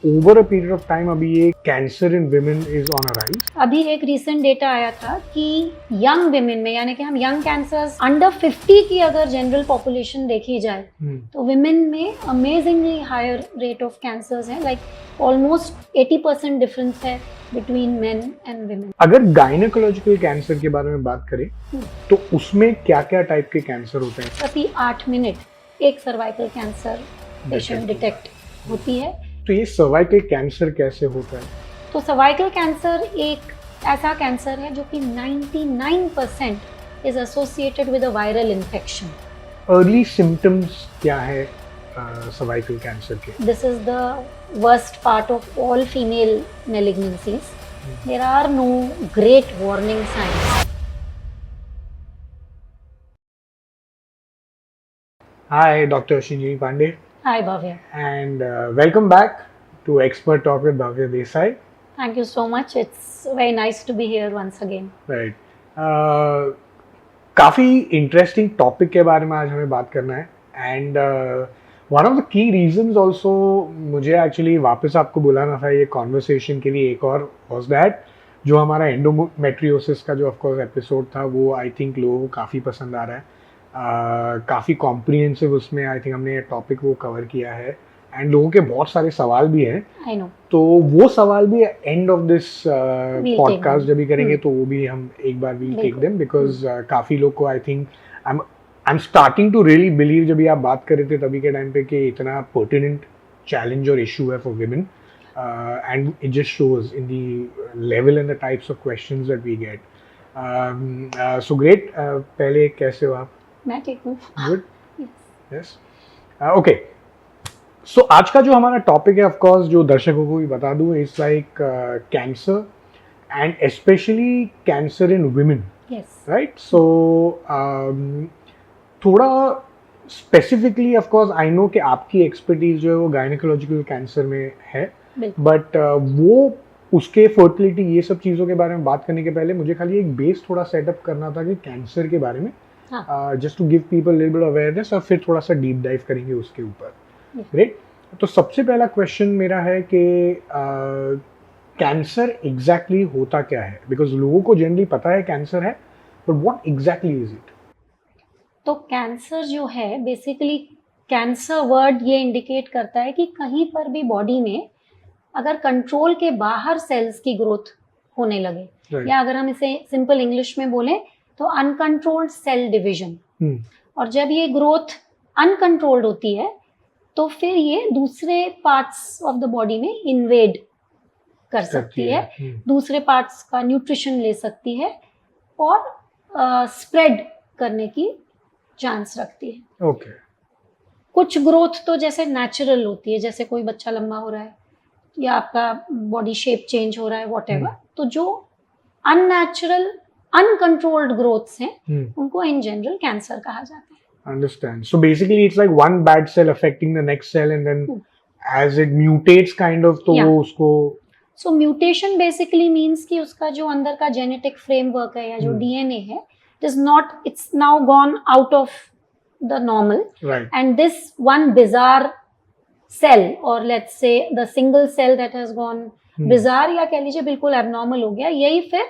Over a period of time अभी ये cancer in women is on a rise. अभी एक रिसेंट डेटा आया था कि यंग विमेन में, यानी कि हम यंग कैंसर्स अंडर 50 की अगर जनरल पॉपुलेशन देखी जाए तो विमेन में amazingly higher rate of cancers है, लाइक ऑलमोस्ट 80% डिफरेंस है बिटवीन मेन एंड विमेन। अगर गायनेकोलॉजिकल कैंसर के बारे में बात करें तो उसमें क्या क्या टाइप के कैंसर होते हैं? प्रति 8 मिनट एक सर्वाइकल कैंसर पेशेंट डिटेक्ट होती है। तो ये सर्वाइकल कैंसर कैसे होता है? तो सर्वाइकल कैंसर एक ऐसा कैंसर है जो कि 99% is associated with a viral infection. Early symptoms क्या है सर्वाइकल कैंसर के? This is the worst part of all female malignancies. There are no great warning signs. Hi, Dr. Shinjini Pandey, Hi, Bhavya. and welcome back to Expert Talk with Bhavya Desai. Thank you so much. It's very nice to be here once again. Right. काफ़ी interesting topic के बारे में आज हमें बात करना है and one of the key reasons also मुझे एक्चुअली वापस आपको बुलाना था ये कॉन्वर्सेशन के लिए एक और वॉज दैट जो हमारा एंडोमेट्रियोसिस का जो ऑफकोर्स एपिसोड था वो आई थिंक लोगों को काफ़ी पसंद आ रहा है। काफ़ी कॉम्प्रिहेंसिव उसमें आई थिंक हमने ये टॉपिक वो कवर किया है एंड लोगों के बहुत सारे सवाल भी हैं। I know. तो वो सवाल भी एंड ऑफ दिस पॉडकास्ट जब भी करेंगे तो वो भी हम एक बार वील टेक देम बिकॉज काफ़ी लोग को I think I am starting to really believe जब भी आप बात कर रहे थे तभी के टाइम पे कि इतना पर्टिनेंट चैलेंज और इशू है for women and it just shows in the level and the types of questions that we get. So great. पहले कैसे हो आप? मैं ठीक हूँ। गुड। यस। ओके, सो आज का जो हमारा टॉपिक है ऑफ कोर्स जो दर्शकों को भी बता दूं it's like cancer and specially cancer in women, Yes. Right? So थोड़ा specifically of course I know कि आपकी एक्सपर्टीज जो है वो गायनेकोलॉजिकल कैंसर में है, बिल्कुल। बट वो उसके फर्टिलिटी ये सब चीज़ों के बारे में बात करने के पहले मुझे खाली एक बेस थोड़ा सेटअप करना था कि कैंसर के बारे में, just to give people little bit awareness और फिर थोड़ा सा डीप डाइव करेंगे उसके ऊपर। ग्रेट। तो सबसे पहला क्वेश्चन मेरा है कि कैंसर एग्जैक्टली होता क्या है? बिकॉज लोगों को जनरली पता है कैंसर है, but what exactly is it? तो कैंसर जो है बेसिकली, कैंसर वर्ड ये इंडिकेट करता है कि कहीं पर भी बॉडी में अगर कंट्रोल के बाहर सेल्स की ग्रोथ होने लगे, Right. या अगर हम इसे सिंपल इंग्लिश में बोलें तो अनकंट्रोल्ड सेल डिवीजन। और जब ये ग्रोथ अनकंट्रोल्ड होती है तो फिर ये दूसरे पार्ट्स ऑफ द बॉडी में इन्वेड कर सकती है, दूसरे पार्ट्स का न्यूट्रिशन ले सकती है और स्प्रेड करने की चांस रखती है। ओके। कुछ ग्रोथ तो जैसे नेचुरल होती है, जैसे कोई बच्चा लंबा हो रहा है या आपका बॉडी शेप चेंज हो रहा है, व्हाटएवर। तो जो अननेचुरल अनकंट्रोल्ड ग्रोथ्स हैं उनको इन जनरल कैंसर कहा जाता है। Understand. So basically it's like one bad cell affecting the next cell and then as it mutates kind of तो Yeah. वो उसको सो म्यूटेशन बेसिकली मीन्स कि उसका जो अंदर का जेनेटिक फ्रेमवर्क है या जो डीएनए है, it is not, it's now gone out of the normal, right. And this one bizarre cell और let's say the single cell that has gone bizarre, या कह लीजिए बिल्कुल एबनॉर्मल हो गया, यही फिर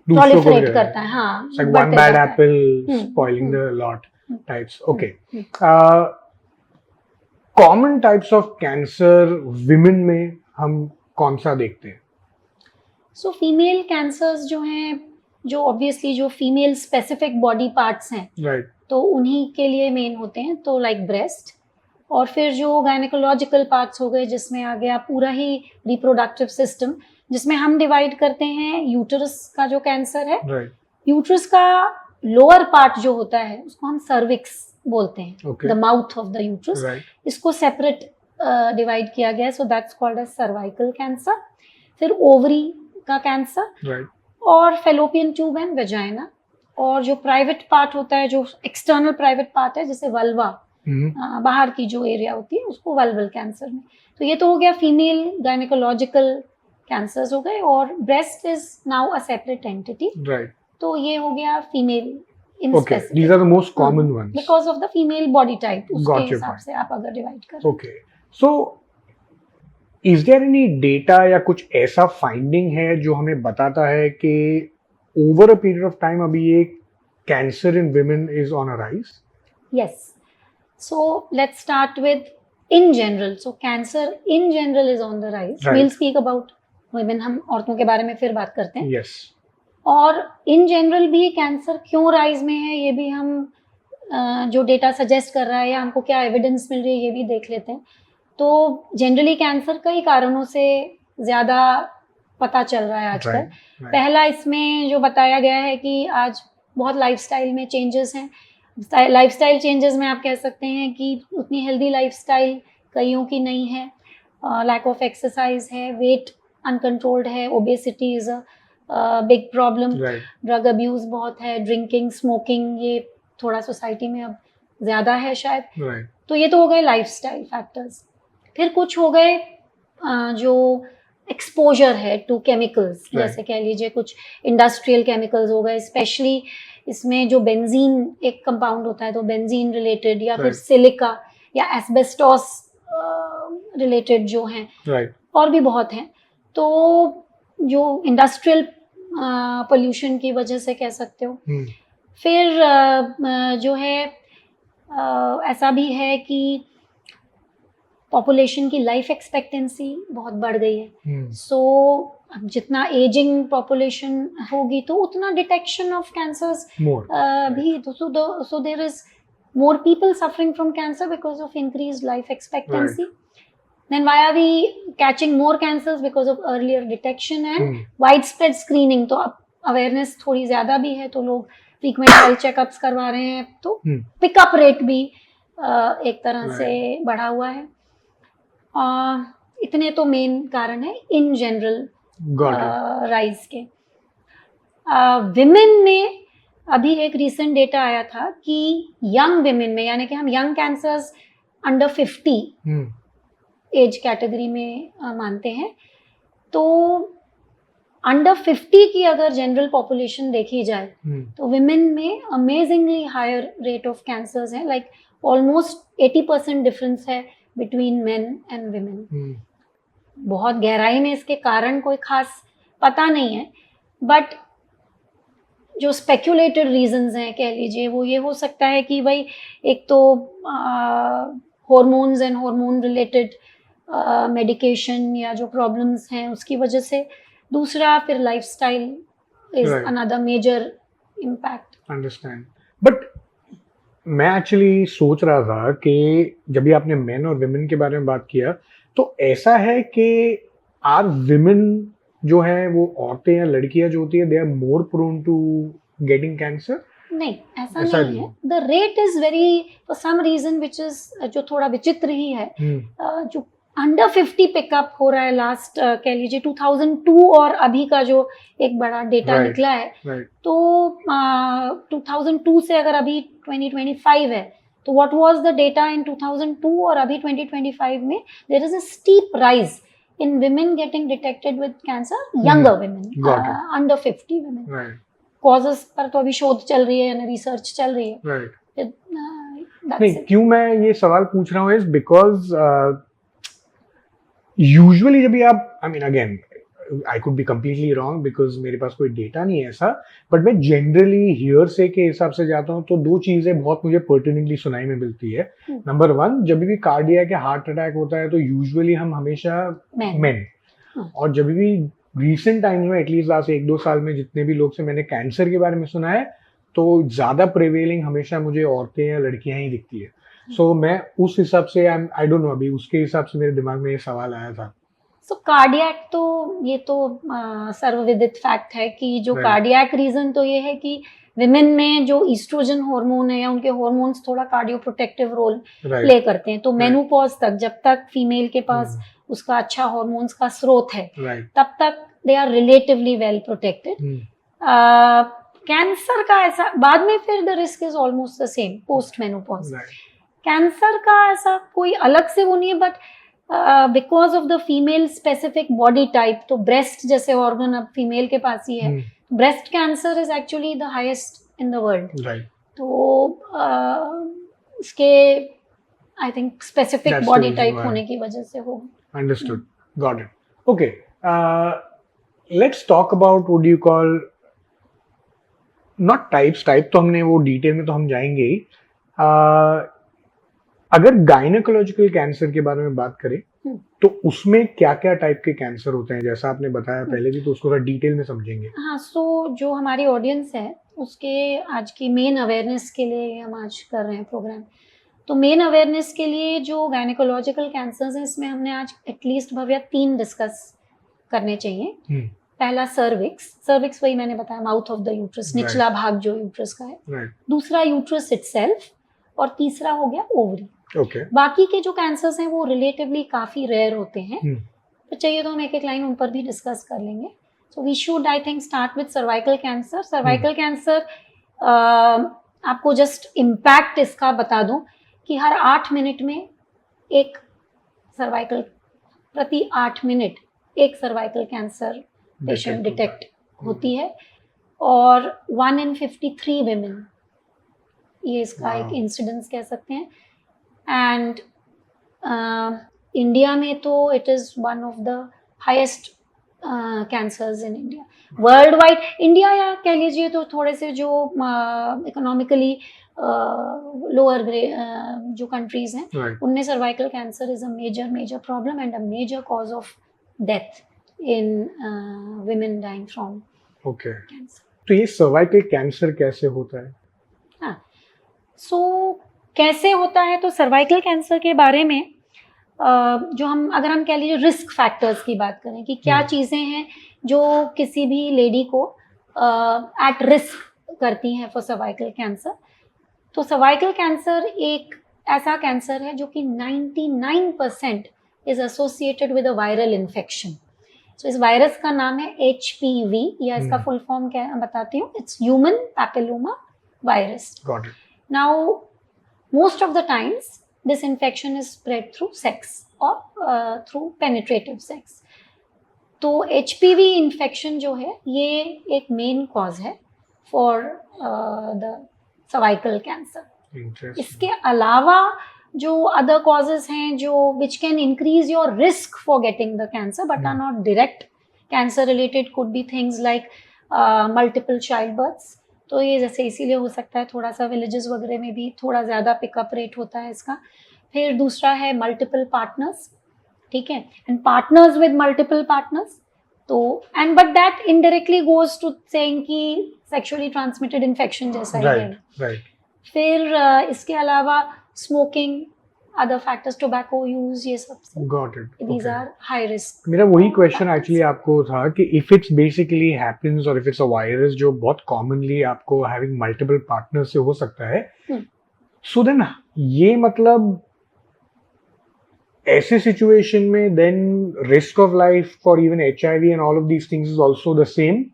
प्रोलिफरेट करता है। हाँ, it's like one bad apple spoiling the lot types. Okay. Common types of cancer women में हम कौन सा देखते हैं? सो फीमेल कैंसर्स जो हैं, जो ऑब्वियसली जो फीमेल स्पेसिफिक बॉडी पार्ट्स हैं, राइट, तो उन्हीं के लिए मेन होते हैं, तो लाइक ब्रेस्ट, और फिर जो गायनेकोलॉजिकल पार्ट्स हो गए जिसमें आ गया पूरा ही रिप्रोडक्टिव सिस्टम, जिसमें हम डिवाइड करते हैं यूटरस का जो कैंसर है, राइट, यूटरस का लोअर पार्ट जो होता है उसको हम सर्विक्स बोलते हैं, Okay. The mouth of the uterus, right, इसको सेपरेट डिवाइड किया गया है, so that's called as cervical cancer. फिर ओवरी का कैंसर, राइट, और फेलोपियन ट्यूब एंड वेजाइना, और जो प्राइवेट पार्ट होता है, जो एक्सटर्नल प्राइवेट पार्ट है जैसे वल्वा, बाहर की जो एरिया होती है उसको वल्वल कैंसर में। तो ये तो हो गया फीमेल गायनेकोलॉजिकल कैंसर्स हो गए, और breast is now a separate entity, right. तो ये हो गया female in Okay, these are the most common ones. Because of the female body type, उसके Got your हिसाब point. से आप अगर डिवाइड करें। Okay, so is there any data या कुछ ऐसा फाइंडिंग है जो हमें बताता है कि over a period of time अभी ये cancer in women is on a rise? Yes. So let's start with in general. So cancer in general is on the rise. Right. We'll speak about women. हम औरतों के बारे में फिर बात करते हैं. Yes. और इन जनरल भी कैंसर क्यों राइज में है ये भी हम जो डेटा सजेस्ट कर रहा है या हमको क्या एविडेंस मिल रही है ये भी देख लेते हैं. तो जनरली कैंसर कई कारणों से ज़्यादा पता चल रहा है आजकल. Right. पहला इसमें जो बताया गया है कि आज बहुत लाइफस्टाइल में चेंजेस हैं. लाइफस्टाइल चेंजेस में आप कह सकते हैं कि उतनी हेल्दी लाइफस्टाइल कईयों की नहीं है. लैक ऑफ एक्सरसाइज है, वेट अनकंट्रोल्ड है, obesity is a big problem, drug abuse बहुत है, ड्रिंकिंग, स्मोकिंग ये थोड़ा सोसाइटी में अब ज़्यादा है शायद. तो ये तो हो गए लाइफस्टाइल फैक्टर्स. फिर कुछ हो गए जो एक्सपोजर है टू केमिकल्स, जैसे कह लीजिए कुछ इंडस्ट्रियल केमिकल्स हो गए. स्पेशली इसमें जो बेंजीन एक कंपाउंड होता है तो बेंजीन रिलेटेड या फिर सिलिका या एस्बेस्टोस रिलेटेड जो हैं, और भी बहुत हैं. तो जो इंडस्ट्रियल पोल्यूशन की वजह से कह सकते हो. फिर जो है ऐसा भी है कि पॉपुलेशन की लाइफ एक्सपेक्टेंसी बहुत बढ़ गई है. सो जितना एजिंग पॉपुलेशन होगी तो उतना डिटेक्शन ऑफ कैंसर्स भी. So there is more people suffering from cancer because of increased life expectancy. Then why are we catching more cancers? Because of earlier detection and widespread screening. तो अब awareness थोड़ी ज़्यादा भी है तो लोग frequent health checkups करवा रहे हैं, तो पिकअप रेट भी एक तरह से बढ़ा हुआ है. इतने तो मेन कारण है इन जनरल राइज के. विमेन में अभी एक रिसेंट डेटा आया था कि यंग विमेन में, यानी कि हम young cancers under 50 age category में मानते हैं, तो अंडर 50 की अगर जनरल पॉपुलेशन देखी जाए तो विमेन में amazingly higher rate of cancers है. लाइक ऑलमोस्ट 80% डिफरेंस है बिटवीन मेन एंड विमेन. बहुत गहराई में इसके कारण कोई खास पता नहीं है, बट जो स्पेक्युलेटेड रीजंस हैं कह लीजिए वो ये हो सकता है कि भाई एक तो hormones and hormone related medication या जो प्रॉब्लम्स हैं उसकी वजह से. दूसरा फिर lifestyle is another major impact. Understand. But मैं एक्चुअली सोच रहा था कि जब भी आपने मेन और विमेन के बारे में बात किया तो ऐसा है कि आर विमेन जो है वो औरतें या लड़कियां जो होती है they are more prone to getting cancer? नहीं, ऐसा नहीं है. The rate is very for some reason which is जो थोड़ा विचित्र ही है. जो अंडर 50 पिकअप हो रहा है लास्ट कह लीजिए 2002 और अभी का जो एक बड़ा डेटा निकला है, तो 2002 से अगर अभी 2025 है तो what was the data in 2002 और अभी 2025 में there is a steep rise in women getting detected with cancer, younger women, under 50 women. Causes पर तो अभी शोध चल रही है यानी रिसर्च चल रही है. नहीं, क्यों मैं ये सवाल पूछ रहा हूँ इज बिकॉज यूजुअली जब भी आप, I mean again I could be completely wrong because मेरे पास कोई डेटा नहीं है ऐसा, बट मैं जनरली हियर से के हिसाब से जाता हूँ तो दो चीजें बहुत मुझे पर्टिनेटली सुनाई में मिलती है. नंबर वन, जब भी कार्डियक या हार्ट अटैक होता है तो यूजुअली हम हमेशा मेन, और जब भी रिसेंट टाइम्स में एटलीस्ट लास्ट 1-2 साल में जितने भी लोग से मैंने कैंसर के बारे में सुना है तो ज्यादा प्रिवेलिंग हमेशा मुझे औरतें या लड़कियां ही दिखती है. सो मैं उस हिसाब से आई डोंट नो, अभी उसके हिसाब से मेरे दिमाग में ये सवाल आया था. सो कार्डियक तो ये तो सर्वविदित फैक्ट है कि जो कार्डियक रीजन तो ये है कि विमेन में जो ईस्ट्रोजन हार्मोन है या उनके हार्मोन्स थोड़ा कार्डियो प्रोटेक्टिव रोल प्ले करते हैं. तो मेनोपॉज तक जब तक फीमेल के पास उसका अच्छा हार्मोन्स का स्रोत है तब तक they are relatively well protected. Cancer का ऐसा बाद में फिर the risk is almost the same post menopause. Cancer का ऐसा कोई अलग से वो नहीं है, but because of the female specific body type, तो ब्रेस्ट जैसे ऑर्गन अब फीमेल के पास ही है. Breast cancer is actually the highest in the world. तो इसके I think specific body type होने की वजह से होगा. Understood. Got it. Okay. Let's talk about what do you call not types. Type तो हमने वो डिटेल में तो हम जाएंगे ही. अगर गायनेकोलॉजिकल कैंसर के बारे में बात करें तो उसमें क्या क्या टाइप के कैंसर होते हैं, जैसा आपने बताया पहले भी, तो उसको थोड़ा डिटेल में समझेंगे. हाँ, सो जो हमारी ऑडियंस है उसके आज की मेन अवेयरनेस के लिए हम आज कर रहे हैं प्रोग्राम. तो मेन अवेयरनेस के लिए जो गायनेकोलॉजिकल कैंसर्स हैं इसमें हमने आज एटलीस्ट भव्या 3 डिस्कस करने चाहिए. पहला सर्विक्स वही मैंने बताया, माउथ ऑफ द यूट्रस, निचला भाग जो यूट्रस का है. दूसरा यूट्रस इटसेल्फ, और तीसरा हो गया ओवरी. बाकी के जो कैंसर्स हैं वो रिलेटिवली काफी रेयर होते हैं. तो चाहिए तो हम एक एक लाइन उन पर भी डिस्कस कर लेंगे. So we should I think start with cervical cancer. Cervical cancer आपको जस्ट इम्पैक्ट इसका बता दूं कि हर 8 मिनट में एक सर्वाइकल, प्रति 8 मिनट एक सर्वाइकल कैंसर पेशेंट डिटेक्ट होती है, और 1 in 53 women ये इसका एक इंसिडेंस कह सकते हैं. एंड इंडिया में तो it is one of the highest cancers in India. World wide India, या कह लीजिए तो थोड़े से जो इकोनॉमिकली लोअर जो कंट्रीज हैं उनमें cervical cancer is a major problem and a major cause of death in women dying from cancer. तो ये सर्वाइकल कैंसर कैसे होता है? हाँ, सो कैसे होता है, तो सर्वाइकल कैंसर के बारे में जो अगर हम कह लीजिए रिस्क फैक्टर्स की बात करें कि क्या चीज़ें हैं जो किसी भी लेडी को एट रिस्क करती हैं फॉर सर्वाइकल कैंसर. तो सर्वाइकल कैंसर एक ऐसा कैंसर है जो कि 99% is associated with a viral infection. So इस वायरस का नाम है HPV, या इसका फुल फॉर्म क्या है बताती हूँ. It's human papilloma virus. Now most of the times this infection is spread through sex or through penetrative sex. तो HPV infection जो है ये एक main cause है for the cervical cancer. इसके अलावा जो other causes हैं जो which can increase your risk for getting the cancer but are not direct cancer related, could be things like multiple childbirths. तो ये जैसे इसीलिए हो सकता है थोड़ा सा विलेजेस वगैरह में भी थोड़ा ज़्यादा पिकअप रेट होता है इसका. फिर दूसरा है मल्टीपल पार्टनर्स, ठीक है, and partners with multiple partners. तो and but that indirectly goes to saying कि सेक्सुअली ट्रांसमिटेड इन्फेक्शन जैसा ही है. फिर इसके अलावा smoking, other factors, tobacco use, ये सब से. Got it. These are high risk. मेरा वही क्वेश्चन एक्चुअली आपको था कि if it's basically happens or if it's a virus जो बहुत commonly आपको having multiple partners से हो सकता है, so then ये मतलब ऐसे situation में then risk of life for even HIV and all of these things is also the same,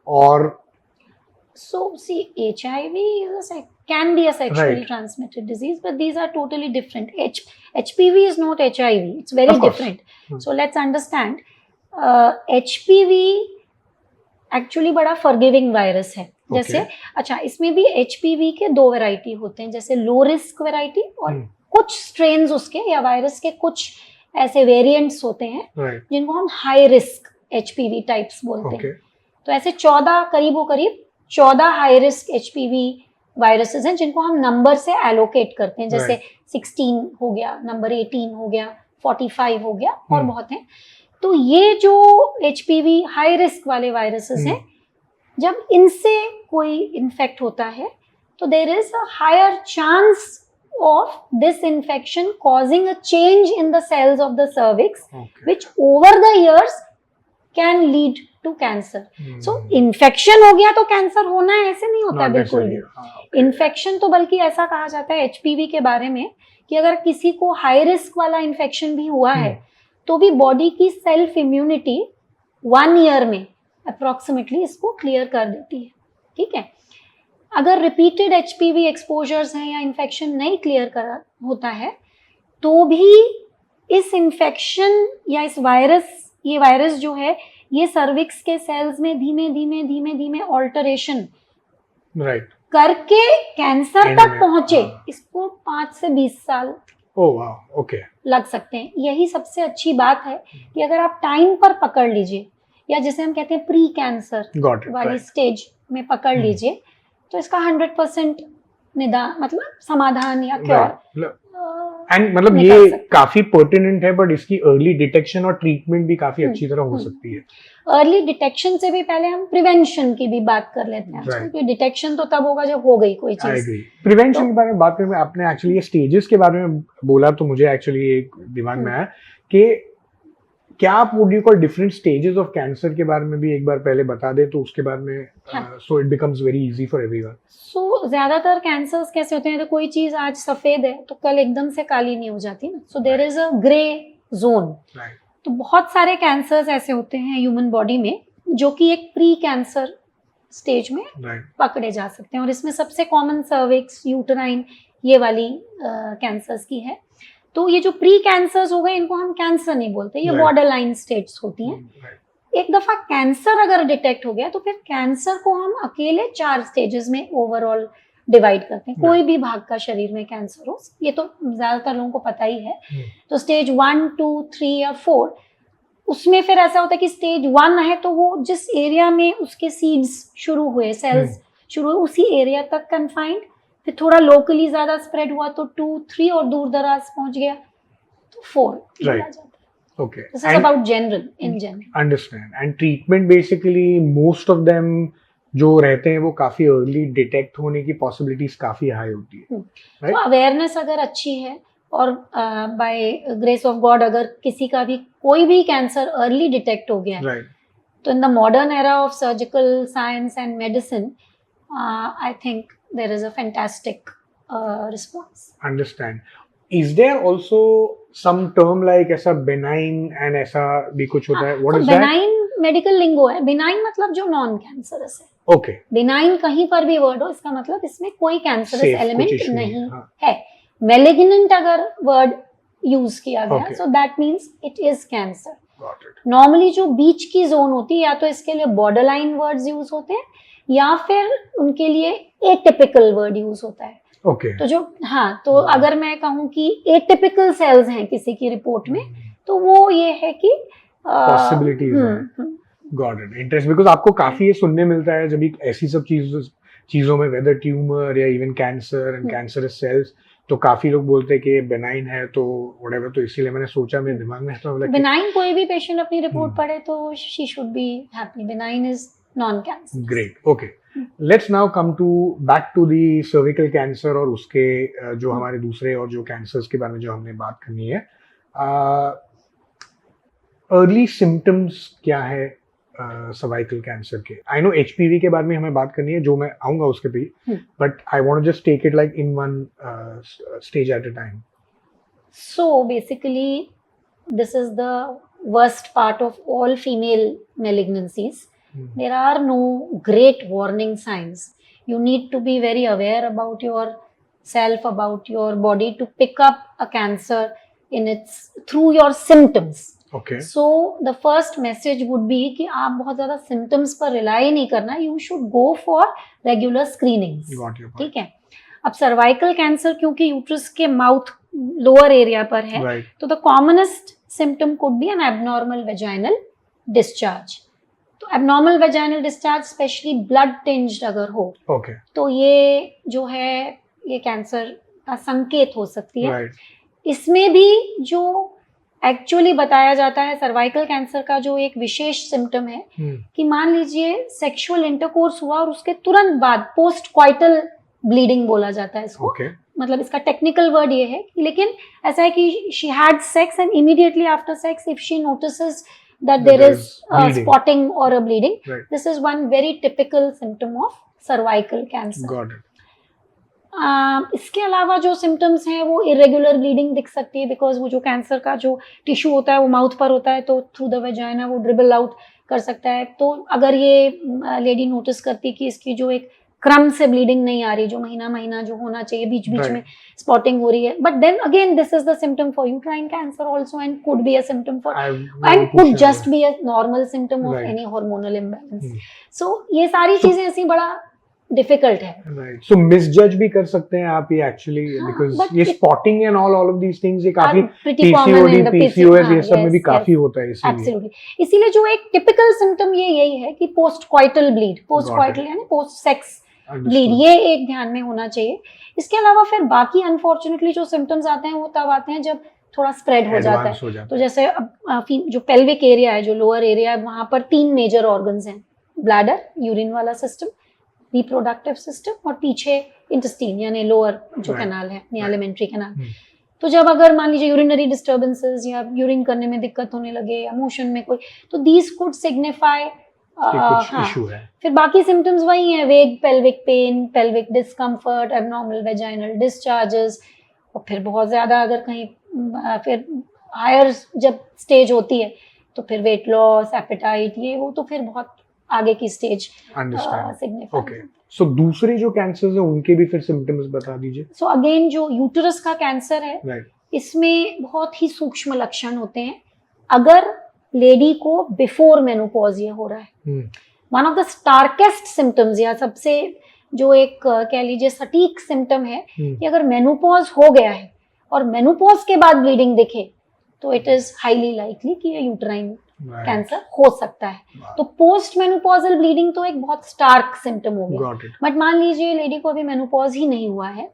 or so see, HIV is can be a sexually transmitted disease, but these are totally different. HPV is not HIV, it's very different. So let's understand, HPV actually बड़ा forgiving virus है. जैसे अच्छा, इसमें भी HPV के 2 variety होते हैं, जैसे लो रिस्क वैरायटी और कुछ स्ट्रेन्स उसके या वायरस के कुछ ऐसे वेरिएंट्स होते हैं जिनको हम हाई रिस्क HPV टाइप्स बोलते हैं. तो ऐसे 14 करीब 14 हाई रिस्क HPV वायरसेस हैं जिनको हम नंबर से एलोकेट करते हैं, जैसे 16 हो गया, नंबर 18 हो गया, 45 हो गया, और बहुत हैं. तो ये जो HPV हाई रिस्क वाले वायरसेस हैं, जब इनसे कोई इन्फेक्ट होता है तो there is a higher chance of this infection causing a change in the cells of the cervix which over the years can lead to cancer. So infection हो गया तो कैंसर होना है ऐसे नहीं होता बिल्कुल भी. इन्फेक्शन तो बल्कि ऐसा कहा जाता है HPV के बारे में कि अगर किसी को हाई रिस्क वाला इन्फेक्शन भी हुआ है तो भी बॉडी की सेल्फ इम्यूनिटी 1 ईयर में अप्रोक्सीमेटली इसको क्लियर कर देती है. ठीक है, अगर रिपीटेड HPV एक्सपोजर्स हैं या इन्फेक्शन नहीं क्लियर कर होता है तो भी इस इन्फेक्शन या इस ये वायरस जो है ये सर्विक्स के सेल्स में धीमे ऑल्टरेशन करके कैंसर तक पहुंचे. इसको 5 से 20 साल ओह वाह, ओके, लग सकते हैं। यही सबसे अच्छी बात है कि अगर आप टाइम पर पकड़ लीजिए, या जिसे हम कहते हैं प्री कैंसर गॉट इट, वाली स्टेज में पकड़ लीजिए, तो इसका 100% निदान मतलब समाधान या क्योर एंड मतलब ये काफी पर्टिनेंट है, बट इसकी अर्ली डिटेक्शन और ट्रीटमेंट भी काफी अच्छी तरह हो सकती है। अर्ली डिटेक्शन से भी पहले हम प्रिवेंशन की भी बात कर लेते हैं, क्योंकि डिटेक्शन तो तब होगा जब हो गई कोई चीज। I agree. प्रिवेंशन के बारे में बात करें, आपने एक्चुअली ये स्टेजेस के बारे में बोला तो मुझे एक्चुअली एक दिमाग में आया कि क्या आप would you call different stages of cancer के बारे में भी एक बार पहले बता दे, तो उसके बाद में so it becomes very easy for everyone. So ज्यादातर कैंसर्स कैसे होते हैं, तो कोई चीज आज सफेद है तो कल एकदम से काली नहीं हो जाती ना, so there is a grey zone. तो बहुत सारे कैंसर्स ऐसे होते हैं ह्यूमन बॉडी में जो कि एक प्री कैंसर स्टेज में पकड़े जा सकते हैं, और इसमें सबसे कॉमन सर्विक्स, यूटेराइन, ये वाली कैंसर्स की है। तो ये जो प्री कैंसर्स हो गए, इनको हम कैंसर नहीं बोलते, ये बॉर्डर लाइन स्टेट्स होती हैं। एक दफा कैंसर अगर डिटेक्ट हो गया तो फिर कैंसर को हम अकेले 4 स्टेजेस में ओवरऑल डिवाइड करते हैं। कोई भी भाग का शरीर में कैंसर हो, ये तो ज्यादातर लोगों को पता ही है। तो स्टेज 1, 2, 3 या 4, उसमें फिर ऐसा होता है कि स्टेज 1 है तो वो जिस एरिया में उसके सीड्स शुरू हुए, सेल्स शुरू हुए, उसी एरिया तक कन्फाइंड। फिर थोड़ा लोकली ज्यादा स्प्रेड हुआ तो 2, 3 और दूर दराज पहुंच गया तो 4 बोला जाता है। Okay. This is about general, in general. Understand. And treatment basically most of them जो रहते हैं वो काफी अर्ली डिटेक्ट होने की पॉसिबिलिटीज काफी हाई होती है। तो अवेयरनेस अगर अच्छी है और बाय ग्रेस ऑफ गॉड अगर किसी का भी कोई भी कैंसर अर्ली डिटेक्ट हो गया है, तो in the modern era of surgical science and medicine, I think there is a fantastic response. Understand. Is there also some term like ऐसा benign and ऐसा भी कुछ होता है? What is that? benign medical lingo है। benign मतलब जो non cancerous है। Okay. benign कहीं पर भी वर्ड हो, इसका मतलब इसमें कोई कैंसरस एलिमेंट नहीं है। malignant अगर वर्ड यूज किया गया, so that means it is cancer. Normally जो बीच की जोन होती है, या तो इसके लिए बॉर्डर लाइन वर्ड्स यूज होते हैं या फिर उनके लिए एटिपिकल वर्ड यूज होता है। तो जो तो अगर मैं कहूँ कि एटिपिकल सेल्स हैं किसी की रिपोर्ट में, तो वो ये है कि पॉसिबिलिटीज हैं। गॉट इट, इंटरेस्ट, बिकॉज आपको काफी ये सुनने मिलता है जब ऐसी सब चीजों में, वेदर ट्यूमर या even cancer and cancerous cells, तो काफी लोग बोलते हैं कि ये बेनाइन है, तो व्हाटएवर, तो इसीलिए मैंने सोचा, मेरे दिमाग में तो बेनाइन कोई भी पेशेंट अपनी रिपोर्ट पढ़े तो she should be happy. Benign is non cancer. Great, okay. Let's now come to back to the cervical cancer और उसके जो हमारे दूसरे और जो कैंसर्स के बारे में जो हमने बात करनी है। अर्ली सिम्टम्स क्या है सर्वाइकल कैंसर के? आई नो HPV के बारे में हमें बात करनी है, जो मैं आऊंगा उसके भी, but I want to just take it like in one stage at a time. So basically this is the worst part of all female malignancies. There are no great warning signs. You need to be very aware about yourself, about your body, to pick up a cancer through your symptoms. Okay. So the first message would be कि आप बहुत ज़्यादा symptoms पर rely नहीं करना. You should go for regular screenings. Got your point. ठीक है. अब cervical cancer क्योंकि uterus के mouth lower area पर है, तो the commonest symptom could be an abnormal vaginal discharge. तो abnormal vaginal discharge specially blood tinged अगर हो, तो ये जो है ये कैंसर का संकेत हो सकती है। इसमें भी जो एक्चुअली बताया जाता है सर्वाइकल कैंसर का जो एक विशेष सिम्टम है कि मान लीजिए सेक्सुअल इंटरकोर्स हुआ और उसके तुरंत बाद पोस्ट क्वाइटल ब्लीडिंग बोला जाता है इसको। मतलब इसका टेक्निकल वर्ड ये है, लेकिन ऐसा है कि she had sex and immediately after sex if she notices that there is spotting or a bleeding. This is one very typical symptom of cervical cancer. Got it. इसके अलावा जो symptoms हैं वो irregular bleeding दिख सकती है, because वो जो कैंसर का जो टिश्यू होता है वो माउथ पर होता है, तो थ्रू द वेजाइना वो ड्रिबल आउट कर सकता है। तो अगर ये लेडी नोटिस करती कि इसकी जो एक क्रम से ब्लीडिंग नहीं आ रही, जो महीना जो होना चाहिए, बीच बीच में स्पॉटिंग हो रही है, but then again this is the symptom for uterine cancer also and could be a symptom for and could just be a normal symptom of any hormonal imbalance. So ये सारी चीजें ऐसी बड़ा डिफिकल्ट है। Right, सो misjudge भी कर सकते हैं आप ये एक्चुअली, बिकॉज़ ये spotting and all of these things ये काफी पीसीओडी पीसीओएस ये सब में भी काफी होता है, इसीलिए एब्सोल्युटली। इसीलिए जो एक टिपिकल सिम्टम ये यही है कि post coital bleed, post coital यानी पोस्ट सेक्स ब्लीड, ये एक ध्यान में होना चाहिए। इसके अलावा फिर बाकी अनफॉर्चुनेटली जो सिम्टम्स आते हैं वो तब आते हैं जब थोड़ा स्प्रेड हो जाता है। तो जैसे अब जो पेल्विक एरिया है, जो लोअर एरिया है, वहां पर 3 मेजर ऑर्गन्स हैं, ब्लैडर, यूरिन वाला सिस्टम, रिप्रोडक्टिव सिस्टम और पीछे इंटेस्टाइन यानी लोअर जो कैनाल है, एलिमेंट्री कैनाल। तो जब अगर मान लीजिए यूरिनरी डिस्टर्बेंसेस या यूरिन करने में दिक्कत होने लगे या मोशन में कोई, तो दीज कुड सिग्निफाई इशू है। फिर बाकी सिम्टम्स वही हैं, वेग pelvic pain, pelvic discomfort, abnormal vaginal discharges, और फिर बहुत ज्यादा अगर कहीं फिर हायर जब स्टेज होती है तो फिर वेट लॉस, एपेटाइट, ये वो, तो फिर बहुत आगे की स्टेज सिग्निफाई। ओके, सो दूसरे जो कैंसर्स हैं उनके भी फिर सिम्टम्स बता दीजिए। सो अगेन जो यूटरस का कैंसर है, right. इसमें बहुत ही सूक्ष्म लक्षण होते हैं अगर लेडी को बिफोर मेनोपॉज ये हो रहा है। वन ऑफ द स्टार्केस्ट सिम्टम्स या सबसे जो एक कह लीजिए सटीक सिम्टम है कि अगर मेनोपॉज हो गया है और मेनोपॉज के बाद ब्लीडिंग दिखे तो इट इज हाईली लाइकली कि ये यूट्राइन कैंसर हो सकता है। तो पोस्ट मेनोपॉजल ब्लीडिंग तो एक बहुत स्टार्क सिम्टम हो गया। बट मान लीजिए लेडी को अभी मेनोपॉज ही नहीं हुआ है,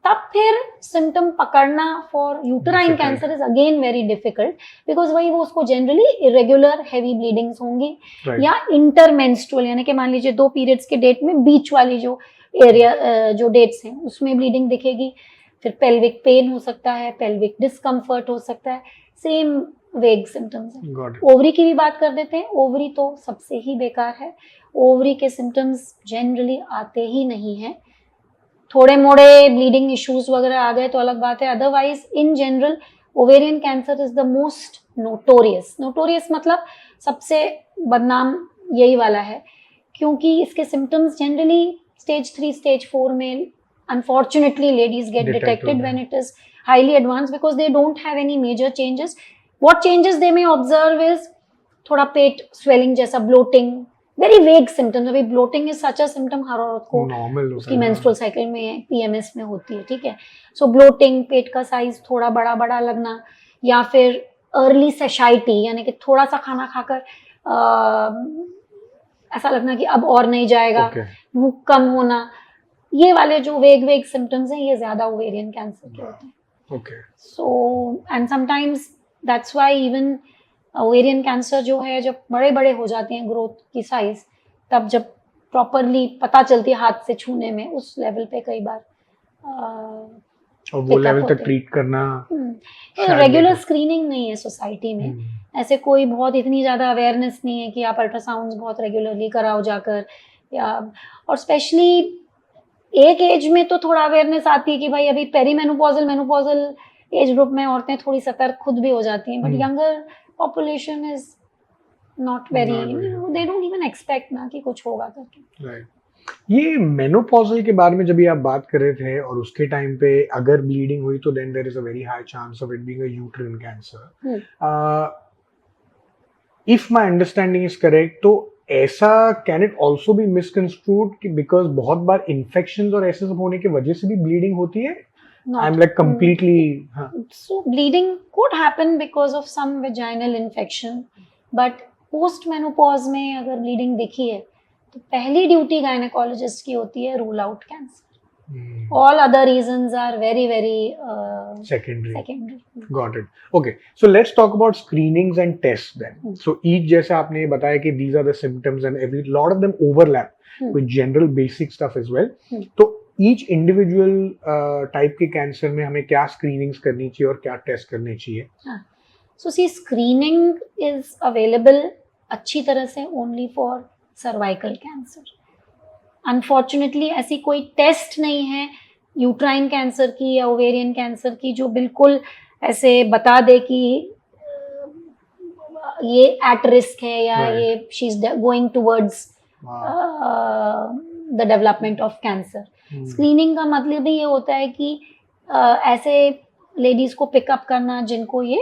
तब फिर सिम्टम पकड़ना for uterine cancer is again very difficult, because वही वो उसको जनरली इरेगुलर हैवी ब्लीडिंग्स होंगी या इंटरमेंस्ट्रुअल, यानी कि मान लीजिए 2 पीरियड्स के डेट में बीच वाली जो एरिया जो डेट्स हैं उसमें ब्लीडिंग दिखेगी। फिर पेल्विक पेन हो सकता है, पेल्विक डिस्कम्फर्ट हो सकता है, सेम वेग सिम्टम्स हैं। ओवरी की भी बात कर देते हैं। ओवरी तो सबसे ही बेकार है। ओवरी के सिम्टम्स जनरली आते ही नहीं हैं। थोड़े मोड़े ब्लीडिंग इश्यूज वगैरह आ गए तो अलग बात है, otherwise in general ovarian cancer is the most notorious मतलब सबसे बदनाम यही वाला है, क्योंकि इसके सिम्टम्स जनरली स्टेज 3 स्टेज 4 में unfortunately ladies get detected when it is highly advanced because they don't have any major changes. What changes they may observe is थोड़ा पेट swelling जैसा, bloating, very vague symptoms। अभी bloating is such a symptom हर औरत को उसकी menstrual cycle में PMS में होती है, ठीक है। So bloating, पेट का साइज थोड़ा बड़ा बड़ा लगना, या फिर अर्ली satiety यानी कि थोड़ा सा खाना खाकर ऐसा लगना कि अब और नहीं जाएगा, भूख कम होना, ये वाले जो वेग सिम्टम्स हैं ये ज्यादा ओवेरियन कैंसर के होते हैं। Okay, so and sometimes that's why even ovarian cancer जो है जब बड़े हो जाते हैं ग्रोथ की साइज, तब जब प्रॉपरली पता चलती है हाथ से छूने में, उस लेवल पे कई बार और वो लेवल तक ट्रीट करना रेगुलर स्क्रीनिंग नहीं है सोसाइटी में। ऐसे कोई बहुत इतनी ज्यादा अवेयरनेस नहीं है कि आप अल्ट्रासाउंड्स बहुत रेगुलरली कराओ जाकर, या और स्पेशली एक एज में तो थोड़ा अवेयरनेस आती है कि भाई अभी मेनोपॉजल एज ग्रुप में औरतें थोड़ी सतर्क खुद भी हो जाती हैं, but younger population is not very, they don't even expect ना कि कुछ होगा करके। राइट, ये मेनोपॉजल के बारे में जब आप बात कर रहे थे और उसके टाइम पे अगर ब्लीडिंग हुई तो then there is a very high chance of it being a uterine cancer. If my understanding is correct, तो ऐसा can it also be misconstrued कि बिकॉज बहुत बार इन्फेक्शंस और ऐसे सब होने की वजह से भी ब्लीडिंग होती है? I am like completely so bleeding could happen because of some vaginal infection, but post menopause में अगर ब्लीडिंग दिखी है तो पहली ड्यूटी गायनेकोलॉजिस्ट की होती है rule out cancer. All other reasons are very secondary. Got it. Okay, so let's talk about screenings and tests then. So each, जैसे आपने बताया कि these are the symptoms and every lot of them overlap with general basic stuff as well. तो each individual type के cancer में हमें क्या screenings करनी चाहिए और क्या टेस्ट करने चाहिए? So see, screening is available अच्छी तरह से only for cervical cancer. Unfortunately ऐसी कोई टेस्ट नहीं है यूट्राइन कैंसर की या ओवेरियन कैंसर की जो बिल्कुल ऐसे बता दे कि ये एट रिस्क है या ये she is going towards the development of cancer. Screening का मतलब ही ये होता है कि ऐसे लेडीज को पिकअप करना जिनको ये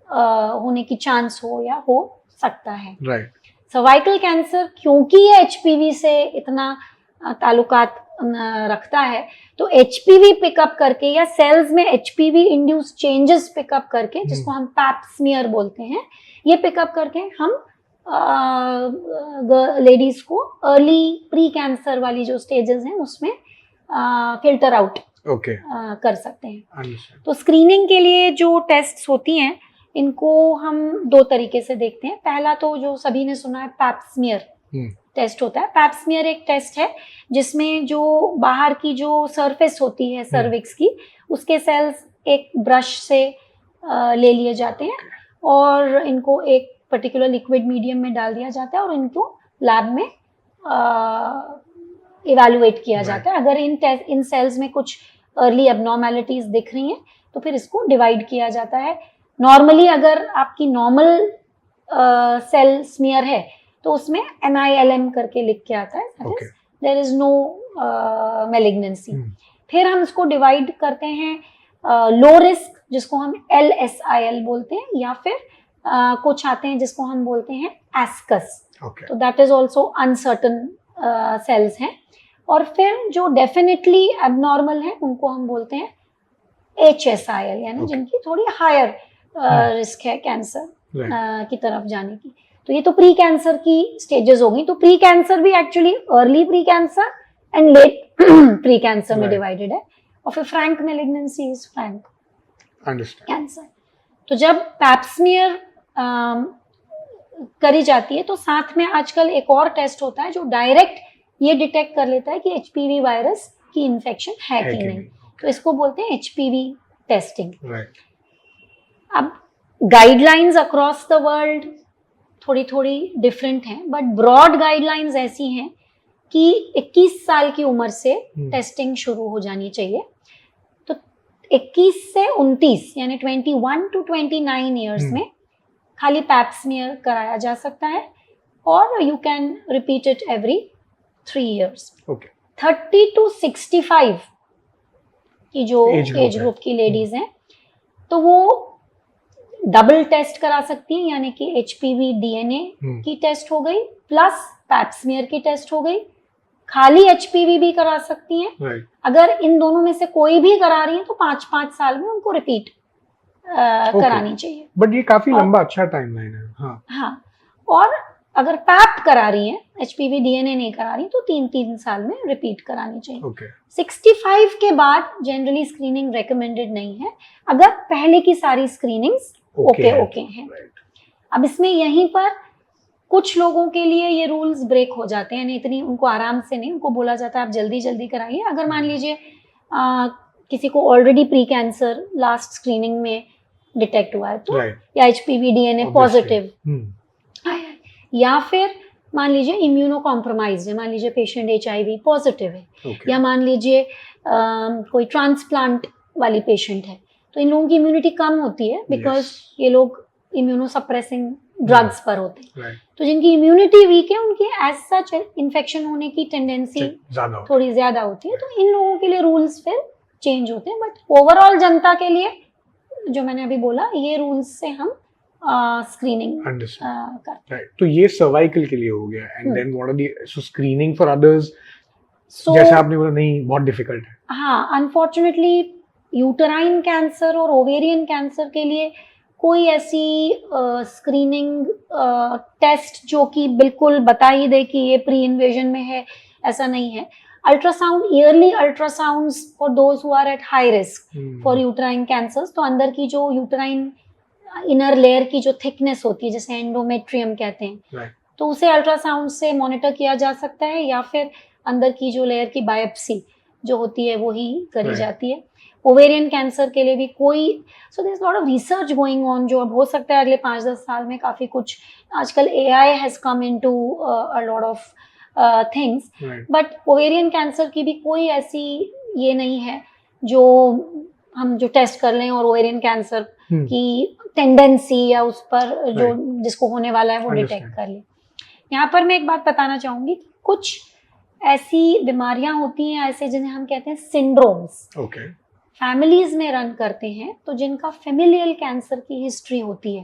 होने की चांस हो या हो सकता है। राइट। सर्वाइकल कैंसर क्योंकि ये एचपीवी से इतना ताल्लुकात रखता है, तो एचपीवी पिकअप करके या सेल्स में एचपीवी इंड्यूस चेंजेस पिकअप करके, जिसको हम पैप स्मीयर बोलते हैं, ये पिकअप करके हम लेडीज को अर्ली प्री कैंसर वाली जो स्टेजेस हैं उसमें फिल्टर आउट कर सकते हैं। तो स्क्रीनिंग के लिए जो टेस्ट्स होती हैं इनको हम 2 तरीके से देखते हैं। पहला तो जो सभी ने सुना है पैप स्मीयर टेस्ट होता है। पैप स्मीयर एक टेस्ट है जिसमें जो बाहर की जो सरफेस होती है सर्विक्स की, उसके सेल्स एक ब्रश से ले लिए जाते हैं और इनको एक पर्टिकुलर लिक्विड मीडियम में डाल दिया जाता है और इनको लैब में इवैल्यूएट किया जाता है। अगर इन सेल्स में कुछ अर्ली एबनॉर्मेलिटीज दिख रही हैं तो फिर इसको डिवाइड किया जाता है। नॉर्मली अगर आपकी नॉर्मल सेल स्मीयर है तो उसमें NILM करके लिख के आता है, देयर इज नो मैलिग्नेंसी। फिर हम इसको डिवाइड करते हैं लो रिस्क, जिसको हम LSIL बोलते हैं, या फिर कुछ आते हैं जिसको हम बोलते हैं एस्कस, तो that is also uncertain cells हैं। और फिर जो डेफिनेटली एबनॉर्मल है उनको हम बोलते हैं HSIL, यानी जिनकी थोड़ी हायर रिस्क है कैंसर की तरफ जाने की। तो ये तो प्री कैंसर की स्टेजेस हो गई। तो प्री कैंसर भी actually early pre cancer and let pre cancer में डिवाइडेड है, और फिर Frank malignancy is Frank cancer. तो जब पैप स्मीयर करी जाती है तो साथ में आजकल एक और टेस्ट होता है जो डायरेक्ट ये डिटेक्ट कर लेता है कि HPV वायरस की इन्फेक्शन है कि नहीं, तो इसको बोलते हैं HPV टेस्टिंग। अब गाइडलाइंस अक्रॉस द वर्ल्ड थोड़ी थोड़ी डिफरेंट हैं, बट ब्रॉड गाइडलाइंस ऐसी हैं कि 21 साल की उम्र से टेस्टिंग शुरू हो जानी चाहिए। तो 21 से 29 यानी 21 to 29 ईयर्स में खाली पैप स्मीयर कराया जा सकता है, और you can repeat it every 3 years. 30 to 65 की जो एज ग्रुप की लेडीज हैं तो वो डबल टेस्ट करा सकती हैं, यानी कि HPV DNA की टेस्ट हो गई प्लस पैप स्मीयर की टेस्ट हो गई। खाली HPV भी करा सकती हैं। अगर इन दोनों में से कोई भी करा रही है तो 5-5 साल में उनको रिपीट करानी चाहिए। बट ये काफी लंबा अच्छा टाइमलाइन है। हाँ, और अगर पैप करा रही है, HPV DNA नहीं करा रही, तो 3-3 साल में रिपीट करानी चाहिए। 65 के बाद जनरली स्क्रीनिंग रेकमेंडेड नहीं है, अगर पहले की सारी स्क्रीनिंग्स ओके हैं। अब इसमें यहीं पर कुछ लोगों के लिए ये रूल्स ब्रेक हो जाते हैं, इतनी उनको आराम से नहीं, उनको बोला जाता है आप जल्दी जल्दी कराइए। अगर मान लीजिए किसी को already pre cancer last screening में डिटेक्ट हुआ है तो या HPV DNA पॉजिटिव, या फिर मान लीजिए इम्यूनो कॉम्प्रोमाइज है, मान लीजिए पेशेंट HIV पॉजिटिव है, या मान लीजिए कोई ट्रांसप्लांट वाली पेशेंट है, तो इन लोगों की इम्यूनिटी कम होती है बिकॉज ये लोग इम्यूनो सप्रेसिंग ड्रग्स पर होते हैं। तो जिनकी इम्यूनिटी वीक है उनकी एज सच इन्फेक्शन होने की टेंडेंसी थोड़ी ज्यादा होती है, तो इन लोगों के लिए रूल्स फिर चेंज होते हैं। बट ओवरऑल जनता के लिए जो मैंने अभी बोला, ये रूल्स से हम स्क्रीनिंग करते हैं। तो ये सर्वाइकल के लिए हो गया, and then what are the screening for others, जैसे आपने बोला नहीं बहुत डिफिकल्ट है। हाँ, अनफॉर्चुनेटली यूटेराइन कैंसर और ओवेरियन कैंसर के लिए कोई ऐसी स्क्रीनिंग टेस्ट जो कि बिल्कुल बता ही दे कि ये प्री इन्वेजन में है, ऐसा नहीं है। Ultrasound, early ultrasounds for those who are at high risk for uterine cancers, तो अंदर की जो यूटेराइन इनर लेयर की जो थिकनेस होती है, जैसे एंडोमेट्रियम कहते हैं, तो उसे अल्ट्रासाउंड से मॉनिटर किया जा सकता है, या फिर अंदर की जो लेयर की बायोप्सी जो होती है वो ही करी जाती है। ओवेरियन कैंसर के लिए भी कोई, so there is lot of research going on, जो अब हो सकता है अगले 5-10 साल में काफी कुछ, आजकल AI has come into a lot of things, but ovarian cancer की भी कोई ऐसी ये नहीं है जो हम जो टेस्ट कर लें और ओवेरियन कैंसर की टेंडेंसी या उस पर जो जिसको होने वाला है वो डिटेक्ट कर ले। यहाँ पर मैं एक बात बताना चाहूंगी, कुछ ऐसी बीमारियां होती हैं ऐसे जिन्हें हम कहते हैं सिंड्रोम्स, फैमिलीज में रन करते हैं, तो जिनका फेमिलियल कैंसर की हिस्ट्री होती है,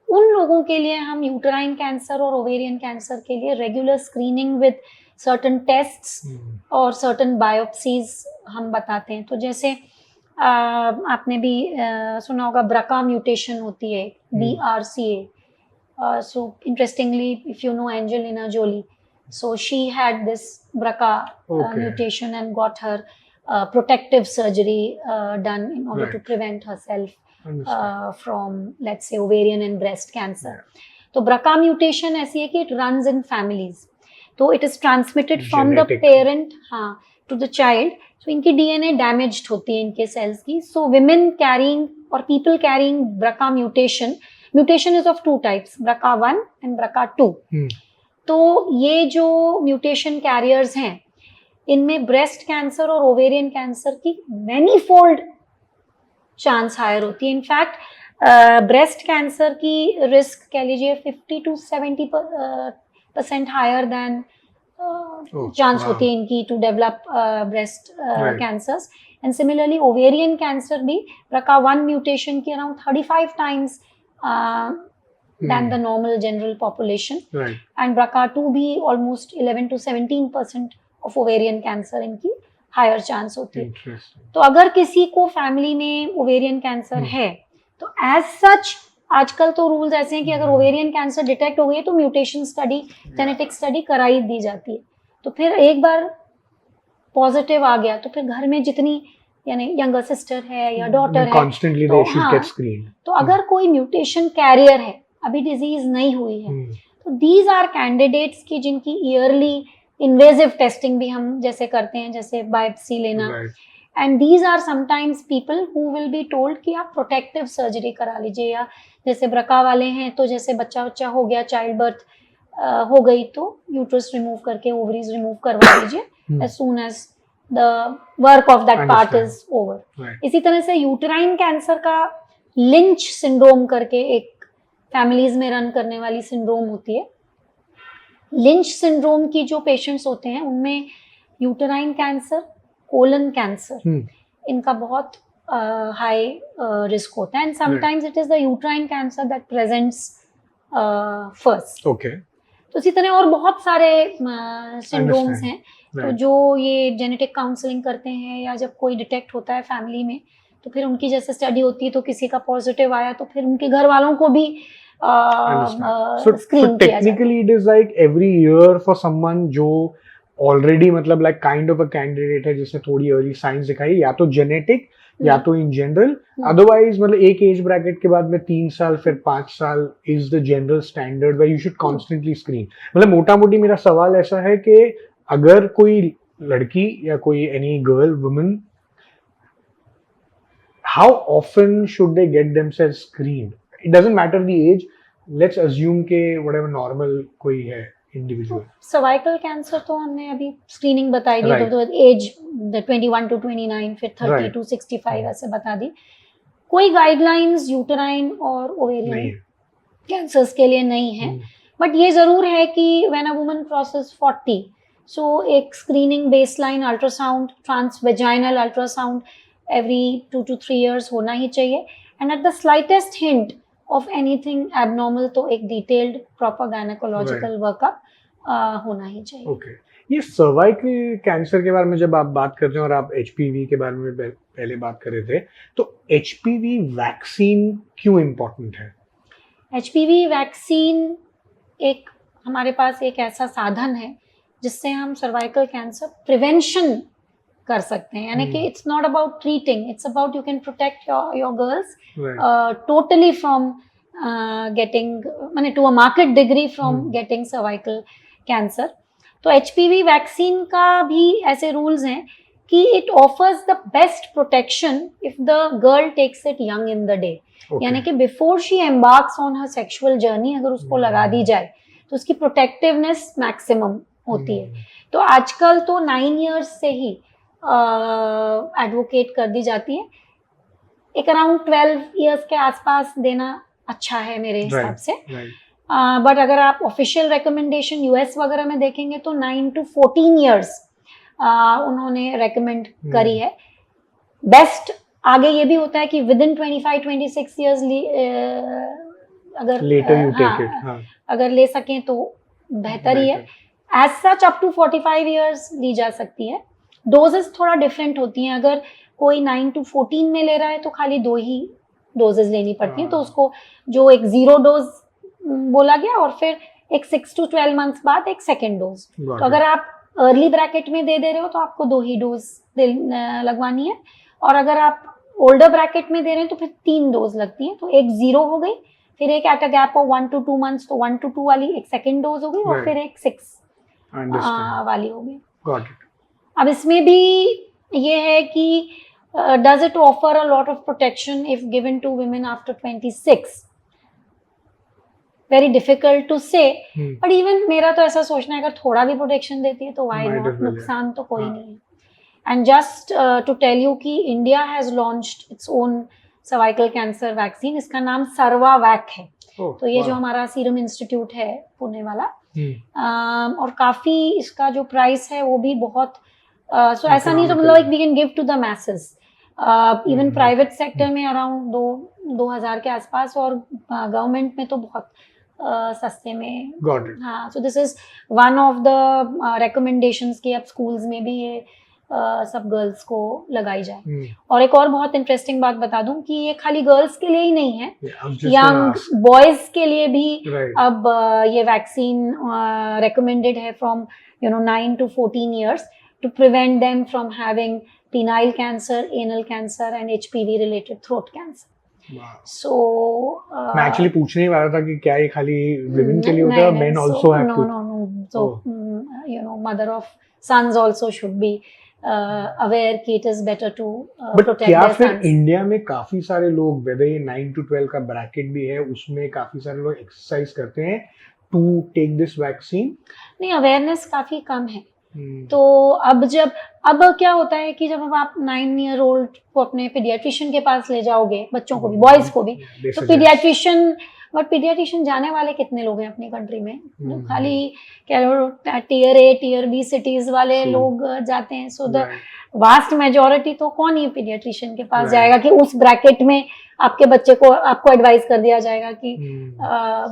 उन लोगों के लिए हम यूटेराइन कैंसर और ओवेरियन कैंसर के लिए regular screening with certain tests और सर्टन बायोप्सीज हम बताते हैं। तो जैसे आपने भी सुना होगा ब्रका म्यूटेशन होती है, BRCA। So interestingly if you know Angelina Jolie, so she had this BRCA mutation and got her protective surgery done in order to prevent herself from, let's say, ovarian and breast cancer. तो BRCA mutation ऐसी है कि it runs in families, तो it is transmitted from the parent to the child. So इनकी DNA damaged होती है इनके cells की. So women carrying or people carrying BRCA mutation is of two types, BRCA1 and BRCA2. तो ये जो mutation carriers हैं इनमें ब्रेस्ट कैंसर और ओवेरियन कैंसर की मैनी फोल्ड चांस हायर होती है। इनफैक्ट ब्रेस्ट कैंसर की रिस्क कह लीजिए 50 to 70% हायर देन चांस होती है इनकी to develop breast cancers. And similarly ovarian cancer भी BRCA1 म्यूटेशन की around 35 times than the normal general population. Right. And BRCA2 भी almost 11 to 17% of ovarian cancer इनकी higher chance होती है। तो अगर किसी को फैमिली में ओवेरियन कैंसर है तो as such आजकल तो रूल्स ऐसे हैं कि अगर ओवेरियन कैंसर डिटेक्ट हो गई तो म्यूटेशन स्टडी, जेनेटिक स्टडी कराई दी जाती है। तो फिर एक बार पॉजिटिव आ गया तो फिर घर में जितनी यानी यंगर सिस्टर है या डॉटर है तो अगर कोई म्यूटेशन कैरियर है, अभी डिजीज नहीं हुई है, तो दीज आर कैंडिडेट्स की जिनकी ईयरली इन्वेजिव टेस्टिंग भी हम जैसे करते हैं, जैसे बायोप्सी लेना, and these are sometimes people who will be told कि आप प्रोटेक्टिव सर्जरी करा लीजिए, या जैसे ब्रका वाले हैं तो जैसे बच्चा हो गया, चाइल्ड बर्थ हो गई तो यूट्रस रिमूव करके ओवरीज रिमूव करवा लीजिए as soon as the work of that part is over. इसी तरह से यूटेराइन कैंसर का लिंच सिंड्रोम करके एक फैमिलीज में रन करने वाली सिंड्रोम होती है। लिंच सिंड्रोम की जो पेशेंट्स होते हैं उनमें यूटेराइन कैंसर, कोलन कैंसर इनका बहुत हाई रिस्क होता है, and sometimes it is the uterine cancer that presents first. Okay, तो इसी तरह और बहुत सारे सिंड्रोम्स हैं। तो जो ये जेनेटिक काउंसलिंग करते हैं या जब कोई डिटेक्ट होता है फैमिली में तो फिर उनकी जैसे स्टडी होती है तो किसी का पॉजिटिव आया तो फिर उनके घर वालों को भी स्क्रीन किया जाता है। Technically it is like every year for someone जो ऑलरेडी मतलब like kind of a candidate है जिसने थोड़ी अर्ली साइंस दिखाई, या तो जेनेटिक या तो इन जनरल, अदरवाइज मतलब एक एज ब्रैकेट के बाद में 3 साल फिर 5 साल is the general standard where you should constantly screen. मतलब मोटा मोटी मेरा सवाल ऐसा है कि अगर कोई लड़की या कोई any girl woman, how often should they get themselves screened? It doesn't matter the age. Let's assume के whatever normal कोई है individual. सर्वाइकल कैंसर तो हमने अभी स्क्रीनिंग बताई दी, तो एज 21 to 29 फिर 30 to 65 ऐसे बता दी। कोई गाइडलाइंस यूटेराइन और ओवेरियन कैंसर्स के लिए नहीं है, बट ये जरूर है कि व्हेन अ वुमन क्रॉसेस 40 सो एक screening baseline ultrasound, transvaginal ultrasound every 2 to 3 years होना ही चाहिए, and at the slightest hint of anything abnormal तो एक detailed proper gynecological workup होना ही चाहिए। Okay. ये सर्वाइकल कैंसर के बारे में जब आप बात करते हैं और आप HPV के बारे में पहले बात कर रहे थे, तो HPV वैक्सीन क्यों इम्पोर्टेंट है? HPV वैक्सीन एक हमारे पास एक ऐसा साधन है जिससे हम सर्वाइकल कैंसर प्रिवेंशन कर सकते हैं, यानी कि it's not about treating, it's about you can protect your girls totally from getting, माने to a market degree from getting cervical cancer. तो HPV वैक्सीन का भी ऐसे रूल्स हैं कि it offers the best protection if the girl takes it young in the day, यानी कि before she embarks on her sexual journey अगर उसको लगा दी जाए तो उसकी प्रोटेक्टिवनेस मैक्सिमम होती है। तो आजकल तो 9 years से ही एडवोकेट कर दी जाती है, एक अराउंड 12 years के आसपास देना अच्छा है मेरे हिसाब से। बट अगर आप ऑफिशियल रिकमेंडेशन US वगैरह में देखेंगे तो 9 to 14 years उन्होंने रेकमेंड करी है। बेस्ट आगे ये भी होता है कि विद इन 25-26 years अगर अगर ले सकें तो बेहतर ही है। As such up to 45 years ली जा सकती है। डोजेस थोड़ा डिफरेंट होती हैं, अगर कोई 9 to 14 में ले रहा है तो खाली 2 ही डोजेस लेनी पड़ती हैं, तो उसको जो एक 0 डोज बोला गया और फिर एक 6 to 12 मंथ्स बाद एक सेकेंड डोज। तो अगर आप अर्ली ब्रैकेट में दे रहे हो तो आपको 2 ही डोज लगवानी है, और अगर आप ओल्डर ब्रैकेट में दे रहे हैं तो फिर 3 डोज लगती हैं। तो एक 0 हो गई, फिर एक at a gap of 1 to 2 months, तो 1 to 2 वाली एक सेकेंड डोज हो गई, और फिर एक 6 वाली हो गई। अब इसमें भी ये है कि does it offer a lot of protection if given to women after 26? Very difficult to say, but even मेरा तो ऐसा सोचना है, अगर थोड़ा भी प्रोटेक्शन देती है तो why not, नुकसान तो कोई नहीं है। And just to tell you कि India has launched its own cervical cancer vaccine, इसका नाम सर्वावैक है। तो ये जो हमारा सीरम इंस्टीट्यूट है पुणे वाला, और काफी इसका जो प्राइस है वो भी बहुत सो ऐसा नहीं, तो मतलब we can give to the masses. Even private sector में अराउंड 2000 के आसपास, और गवर्नमेंट में तो बहुत सस्ते में। हाँ, so this is one of the recommendations कि अब स्कूल्स में भी ये सब गर्ल्स को लगाई जाए। और एक और बहुत इंटरेस्टिंग बात बता दूं कि ये खाली गर्ल्स के लिए ही नहीं है, यंग बॉयज के लिए भी अब ये वैक्सीन रिकमेंडेड है from 9 to 14 years to prevent them from having penile cancer, anal cancer and HPV related throat cancer. So मैं एक्चुअली पूछने ही वाला था कि क्या ये खाली women के लिए होता है, men also have to? No. So mother of sons also should be aware कि it is better to protect their sons. क्या फिर इंडिया में काफी सारे लोग, whether ये 9 to 12 का ब्रैकेट भी है, उसमें काफी सारे लोग एक्सरसाइज करते हैं to take this vaccine? नहीं, अवेयरनेस काफी कम है। तो अब क्या होता है कि जब आप 9 year old को अपने पीडियाट्रिशियन के पास ले जाओगे, बच्चों को भी, बॉयज को भी, तो पीडियाट्रिशियन जाने वाले कितने लोग हैं अपनी कंट्री में? खाली tier A, tier B cities वाले लोग जाते हैं। सो द वास्ट मेजोरिटी तो कौन ही पीडियाट्रिशियन के पास जाएगा कि उस ब्रैकेट में आपके बच्चे को, आपको एडवाइस कर दिया जाएगा कि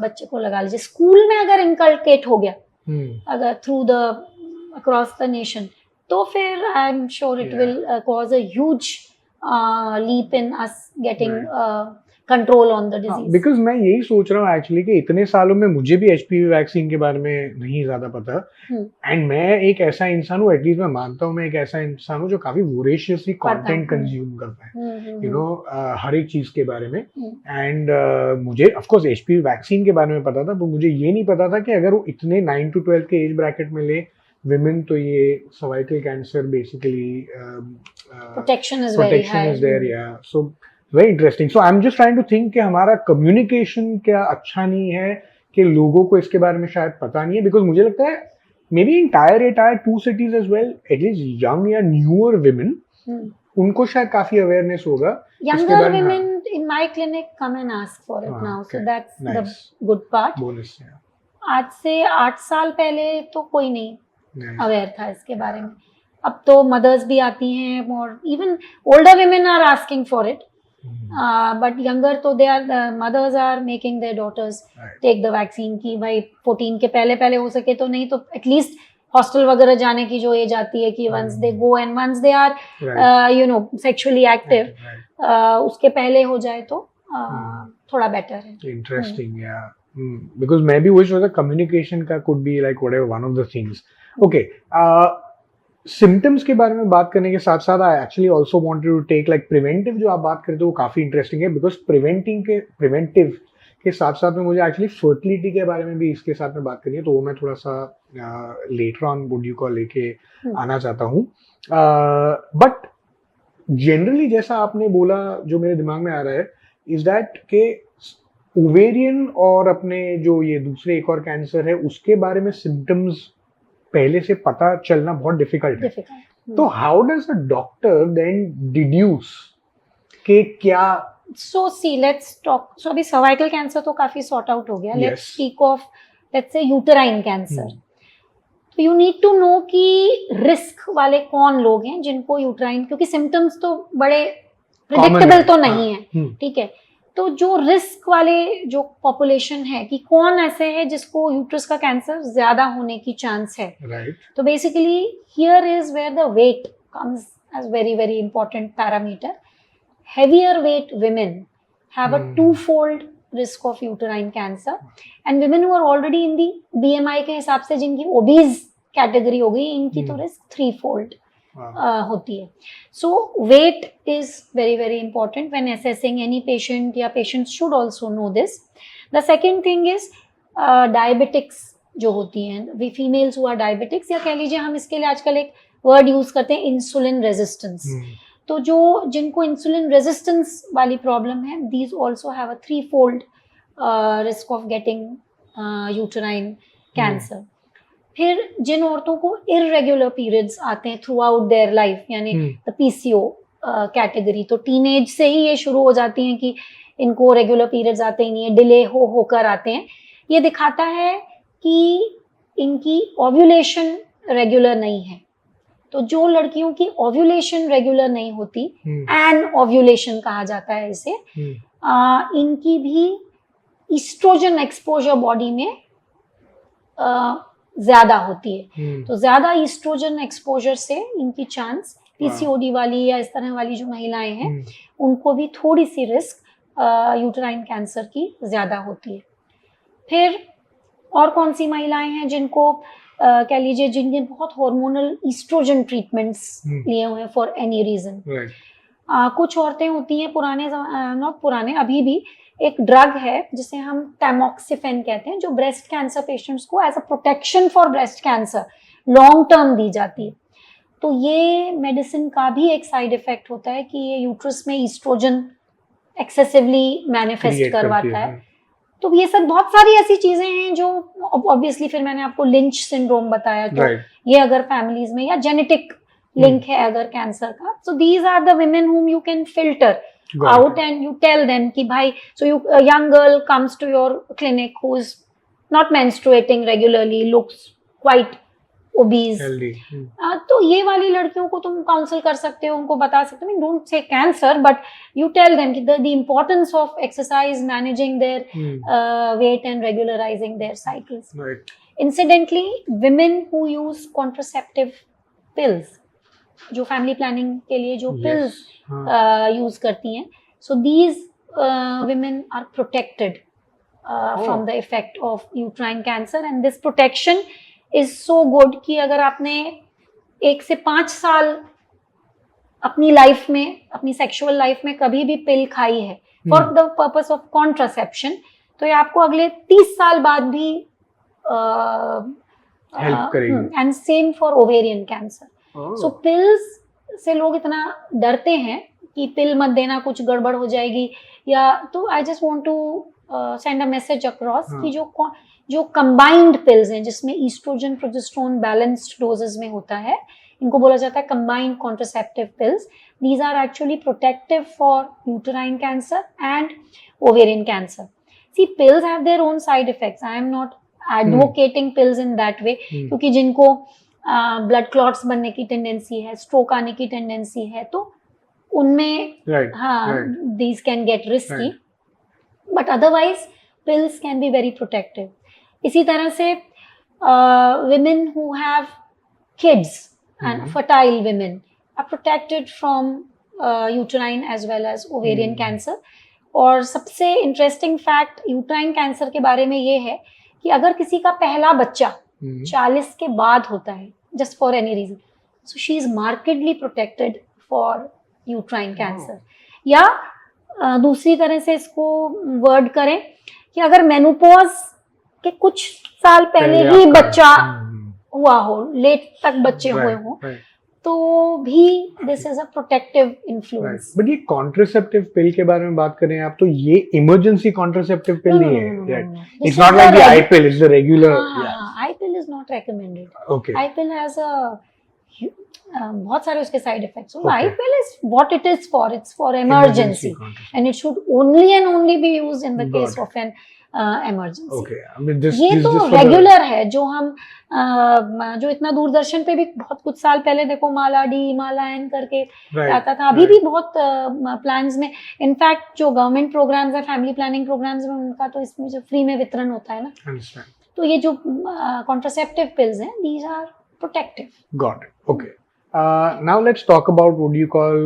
बच्चे को लगा लीजिए। स्कूल में अगर इनकल्केट हो गया, अगर through the across the nation, तो फिर I'm sure it will cause a huge leap in us getting control on the disease. Because मैं यही सोच रहा हूँ एक्चुअली कि इतने सालों में मुझे भी HPV वैक्सीन के बारे में नहीं ज्यादा पता, एंड मैं एक ऐसा इंसान हूँ, एटलीस्ट मैं मानता हूँ मैं एक ऐसा इंसान हूँ जो काफी वोरेशियसली कंटेंट कंज्यूम करता है, हर एक चीज के बारे में। एंड मुझे ऑफ कोर्स HPV वैक्सीन के बारे में पता था, पर मुझे ये नहीं पता था कि अगर वो इतने 9 to 12 के एज ब्रैकेट में ले women, तो ये cervical cancer basically protection is very high. Yeah, so very interesting. So I'm just trying to think कि हमारा communication क्या अच्छा नहीं है कि लोगों को इसके बारे में शायद पता नहीं है, because मुझे लगता है maybe in tier 2 cities as well, at least young या newer women, उनको शायद काफी awareness होगा। Younger women in my clinic come and ask for it now, so that's the good part. Bonus, yeah. आज से 8 साल पहले तो कोई नहीं अवेयर था इसके बारे में। अब तो मदर्स भी आती हैं, और even older women are asking for it, but younger तो they are, mothers are making their daughters take the vaccine की भाई 14 के पहले हो सके तो, नहीं तो एटलीस्ट हॉस्टल वगैरह जाने की जो एज आती है कि once they go and once they are sexually active, उसके पहले हो जाए तो थोड़ा बेटर है। इंटरेस्टिंग, या बिकॉज मैं भी वही सोचा कम्युनिकेशन का could be like whatever one of the things. Okay, symptoms के बारे में बात करने के साथ साथ I actually also wanted to take like preventive, जो आप बात करते हो वो काफी इंटरेस्टिंग है, बिकॉज प्रिवेंटिव के साथ साथ में मुझे एक्चुअली फर्टिलिटी के बारे में भी इसके साथ में बात करनी है, तो वो मैं थोड़ा सा लेटर ऑन वीडियो कॉल लेके आना चाहता हूँ। बट जनरली जैसा आपने बोला, जो मेरे दिमाग में आ रहा है इज दैट के ओवेरियन और अपने जो ये दूसरे एक और कैंसर है उसके बारे में सिम्टम्स पहले से पता चलना बहुत डिफिकल्ट है। तो how does a doctor then deduce कि क्या? सो सी लेट्स टॉक, सो अभी सर्वाइकल कैंसर तो काफी सॉर्ट आउट हो गया, let's speak of let's say uterine cancer. तो यू नीड टू नो कि रिस्क वाले कौन लोग हैं जिनको यूटेराइन, क्योंकि सिम्टम्स तो बड़े प्रिडिक्टेबल तो नहीं है, ठीक है, तो जो रिस्क वाले जो पॉपुलेशन है कि कौन ऐसे है जिसको यूट्रस का कैंसर ज्यादा होने की चांस है, राइट, तो basically here is where the weight comes as very very important parameter. Heavier weight women have a twofold risk of uterine cancer, and women who are already in the BMI के हिसाब से जिनकी obese category हो गई, इनकी तो risk threefold होती है. So weight is very very important when assessing any patient, या patients should also know this. The second thing is diabetics जो होती हैं, we females who are diabetics, या कह लीजिए हम इसके लिए आजकल एक वर्ड यूज करते हैं इंसुलिन रेजिस्टेंस. तो जो जिनको इंसुलिन रेजिस्टेंस वाली प्रॉब्लम है, these also have a threefold risk of getting uterine cancer. फिर जिन औरतों को इररेगुलर पीरियड्स आते हैं थ्रू आउट देयर लाइफ, यानी द पीसीओ कैटेगरी, तो टीनेज से ही ये शुरू हो जाती हैं कि इनको रेगुलर पीरियड्स आते ही नहीं है, डिले होकर आते हैं. ये दिखाता है कि इनकी ओव्यूलेशन रेगुलर नहीं है. तो जो लड़कियों की ओव्यूलेशन रेगुलर नहीं होती, एन ओव्यूलेशन कहा जाता है इसे, इनकी भी ईस्ट्रोजन एक्सपोजर बॉडी में ज्यादा होती है. तो ज्यादा ईस्ट्रोजन एक्सपोजर से इनकी चांस पीसीओडी वाली या इस तरह वाली जो महिलाएं हैं उनको भी थोड़ी सी रिस्क यूटराइन कैंसर की ज्यादा होती है. फिर और कौन सी महिलाएं हैं जिनको कह लीजिए जिनके बहुत हार्मोनल ईस्ट्रोजन ट्रीटमेंट्स लिए हुए हैं फॉर एनी रीजन. कुछ औरतें होती हैं पुराने नॉट पुराने, अभी भी एक ड्रग है जिसे हम टैमोक्सिफेन कहते हैं, जो ब्रेस्ट कैंसर पेशेंट्स को as a protection for breast cancer long term दी जाती है. तो ये मेडिसिन का भी एक साइड इफेक्ट होता है कि ये यूट्रस में ईस्ट्रोजन एक्सेसिवली मैनिफेस्ट करवाता है. तो ये सब बहुत सारी ऐसी चीजें हैं जो ऑब्वियसली, फिर मैंने आपको लिंच सिंड्रोम बताया, तो ये अगर फैमिलीज में या जेनेटिक लिंक है अगर कैंसर का, so these are the women whom you can filter out and you tell them कि भाई, so you a young girl comes to your clinic who is not menstruating regularly, looks quite obese, तो ये वाली लड़कियों को तुम counsel कर सकते हो, उनको बता सकते हो. I mean, don't say cancer, but you tell them the importance of exercise, managing their weight and regularizing their cycles. Right. Incidentally, women who use contraceptive pills, जो फैमिली प्लानिंग के लिए जो pills यूज करती हैं, so these women are protected from the effect of uterine cancer, and this protection is so good कि अगर आपने 1 से 5 साल अपनी लाइफ में, अपनी सेक्सुअल लाइफ में कभी भी पिल खाई है for the purpose of contraception, तो ये आपको अगले 30 साल बाद भी हेल्प करेगी. And same for ovarian cancer. So pills से लोग इतना डरते हैं कि पिल मत देना, कुछ गड़बड़ हो जाएगी, या तो I just want to send a message across कि जो कंबाइंड पिल्स हैं जिसमें ईस्ट्रोजन प्रोजेस्टेरोन बैलेंस्ड डोजेस में होता है, इनको बोला जाता है combined contraceptive pills. These are actually protective for uterine cancer and ovarian cancer. See, pills have their own side effects. I am not advocating pills in that way, क्योंकि जिनको blood clots बनने की टेंडेंसी है, stroke आने की tendency है, तो उनमें these can get risky, but otherwise pills can be very protective. इसी तरह से women who have kids and fertile women are protected from uterine as well as ovarian cancer. और सबसे इंटरेस्टिंग फैक्ट यूट्राइन कैंसर के बारे में ये है कि अगर किसी का पहला बच्चा 40 के बाद होता है, just for any reason, so she is markedly protected for uterine cancer. या दूसरी तरह से इसको वर्ड करें कि अगर मेनोपॉज के कुछ साल पहले ही बच्चा हुआ हो, लेट तक बच्चे हुए हो, तो भी this is a protective influence. But ये कॉन्ट्रासेप्टिव पिल के बारे में बात करें आप, तो ये इमरजेंसी कॉन्ट्रासेप्टिव पिल नहीं है. It's not like the I pill, it's the regular. I pill is not recommended. Okay. I pill has a बहुत सारे उसके side effects. I pill is what it is for. It's for emergency, and it should only and only be used in the case of an emergency. Okay, I mean, this ये तो for the- regular है, जो हम जो इतना दूरदर्शन पे भी बहुत कुछ साल पहले देखो माला डी माला एन करके Right, आता था, अभी right. भी बहुत प्लान्स में, इनफैक्ट जो गवर्नमेंट प्रोग्राम्स है फैमिली प्लानिंग प्रोग्राम्स में, उनका तो इसमें जो फ्री में वितरण होता है ना, Understand. तो ये जो कॉन्ट्रासेप्टिव पिल्स हैं, these are protective. Got it. Okay. Now let's talk about what you call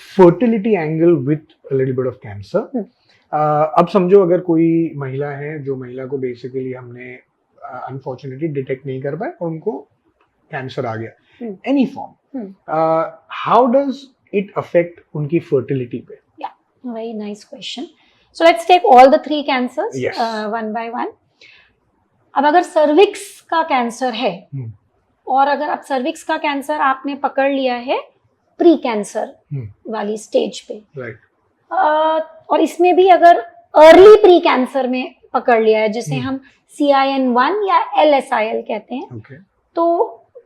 fertility angle with a little bit of cancer. अब समझो अगर कोई महिला है, जो महिला को बेसिकली हमने अनफॉर्चुनेटली डिटेक्ट नहीं कर पाए और उनको कैंसर आ गया any form, how does it affect उनकी फर्टिलिटी पे? Very nice question. So let's take all the 3 cancers Yes. one by one. अब अगर सर्विक्स का कैंसर है, और अगर अब सर्विक्स का कैंसर आपने पकड़ लिया है प्री कैंसर वाली स्टेज पे, Right. और इसमें भी अगर अर्ली प्री कैंसर में पकड़ लिया है, जिसे हम CIN1 या LSIL कहते हैं, Okay. तो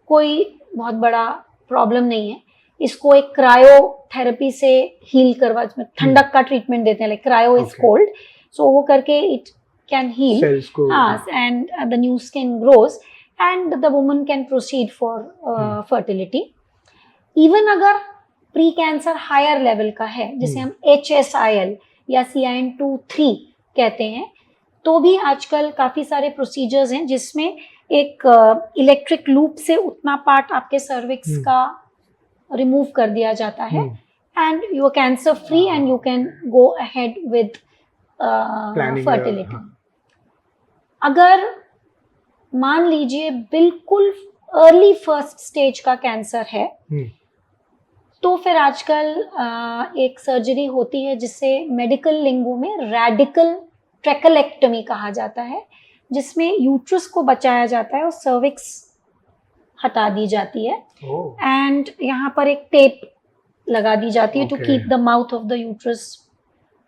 कोई बहुत बड़ा प्रॉब्लम नहीं है। इसको एक क्रायोथेरेपी से हील करवा, ठंडक का ट्रीटमेंट देते हैं, like cryo is Okay. Cold, so वो करके इट कैन हील, Cells को and the new skin grows and the woman can proceed for fertility. Even अगर प्री कैंसर हायर लेवल का है, जिसे हम HSIL या CIN2-3 कहते हैं, तो भी आजकल काफी सारे प्रोसीजर्स हैं जिसमें एक इलेक्ट्रिक लूप से उतना पार्ट आपके सर्विक्स का रिमूव कर दिया जाता है, and you are cancer free and you can go ahead with fertility. अगर मान लीजिए बिल्कुल अर्ली फर्स्ट स्टेज का कैंसर है, तो फिर आजकल एक सर्जरी होती है जिसे मेडिकल लिंगो में रैडिकल ट्रेकलेक्टमी कहा जाता है, जिसमें यूट्रस को बचाया जाता है और सर्विक्स हटा दी जाती है, एंड यहाँ पर एक टेप लगा दी जाती है to keep the mouth of the uterus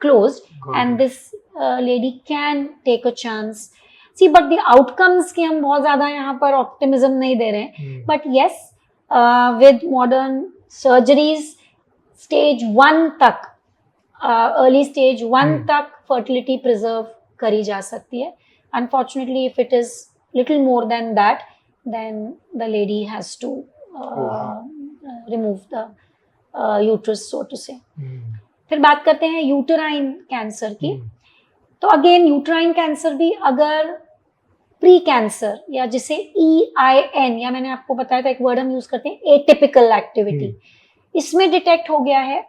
closed, and this lady can take a chance. See but the outcomes की हम बहुत ज्यादा यहाँ पर ऑप्टिमिज्म नहीं दे रहे हैं, but yes, with modern surgeries stage 1 तक, अर्ली स्टेज 1 तक फर्टिलिटी प्रिजर्व करी जा सकती है। Unfortunately if it is little more than that, then the lady has to remove the uterus, so to say. फिर बात करते हैं यूटराइन कैंसर की। तो अगेन यूटराइन कैंसर भी अगर प्री कैंसर, या जिसे EIN, या मैंने आपको बताया था एक वर्ड हम यूज करते हैं एटिपिकल एक्टिविटी, इसमें डिटेक्ट हो गया है,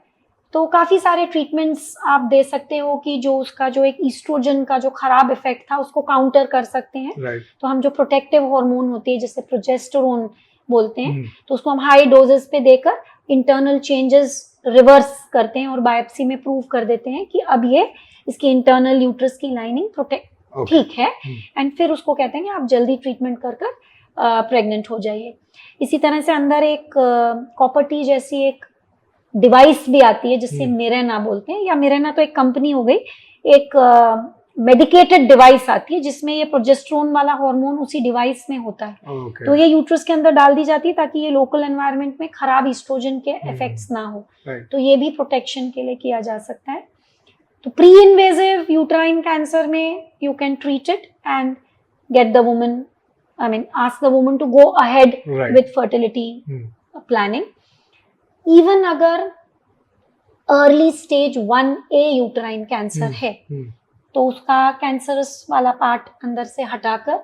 तो काफी सारे ट्रीटमेंट्स आप दे सकते हो कि जो उसका जो एक ईस्ट्रोजन का जो खराब इफेक्ट था उसको काउंटर कर सकते हैं। Right. तो हम जो प्रोटेक्टिव हार्मोन होती है जिसे प्रोजेस्टेरोन बोलते हैं, तो उसको हम हाई डोजेस पे देकर इंटरनल चेंजेस रिवर्स करते हैं और बायोप्सी में प्रूव कर देते हैं कि अब ये इसकी इंटरनल यूट्रस की लाइनिंग प्रोटेक्ट ठीक है, एंड फिर उसको कहते हैं कि आप जल्दी ट्रीटमेंट कर प्रेग्नेंट हो जाइए। इसी तरह से अंदर एक कॉपर टी जैसी एक डिवाइस भी आती है जिससे मिरेना बोलते हैं, या मिरेना तो एक कंपनी हो गई, एक मेडिकेटेड डिवाइस आती है जिसमें ये प्रोजेस्टेरोन वाला हार्मोन उसी डिवाइस में होता है। तो ये यूट्रस के अंदर डाल दी जाती है ताकि ये लोकल एनवायरनमेंट में खराब ईस्ट्रोजन के इफेक्ट्स ना हो। तो ये भी प्रोटेक्शन के लिए किया जा सकता है। तो प्री इन्वेजिव यूट्राइन कैंसर में you can treat it and get the woman, I mean ask the woman to go ahead with fertility planning. Even अगर early stage 1A uterine cancer है, तो उसका कैंसरस वाला पार्ट अंदर से हटाकर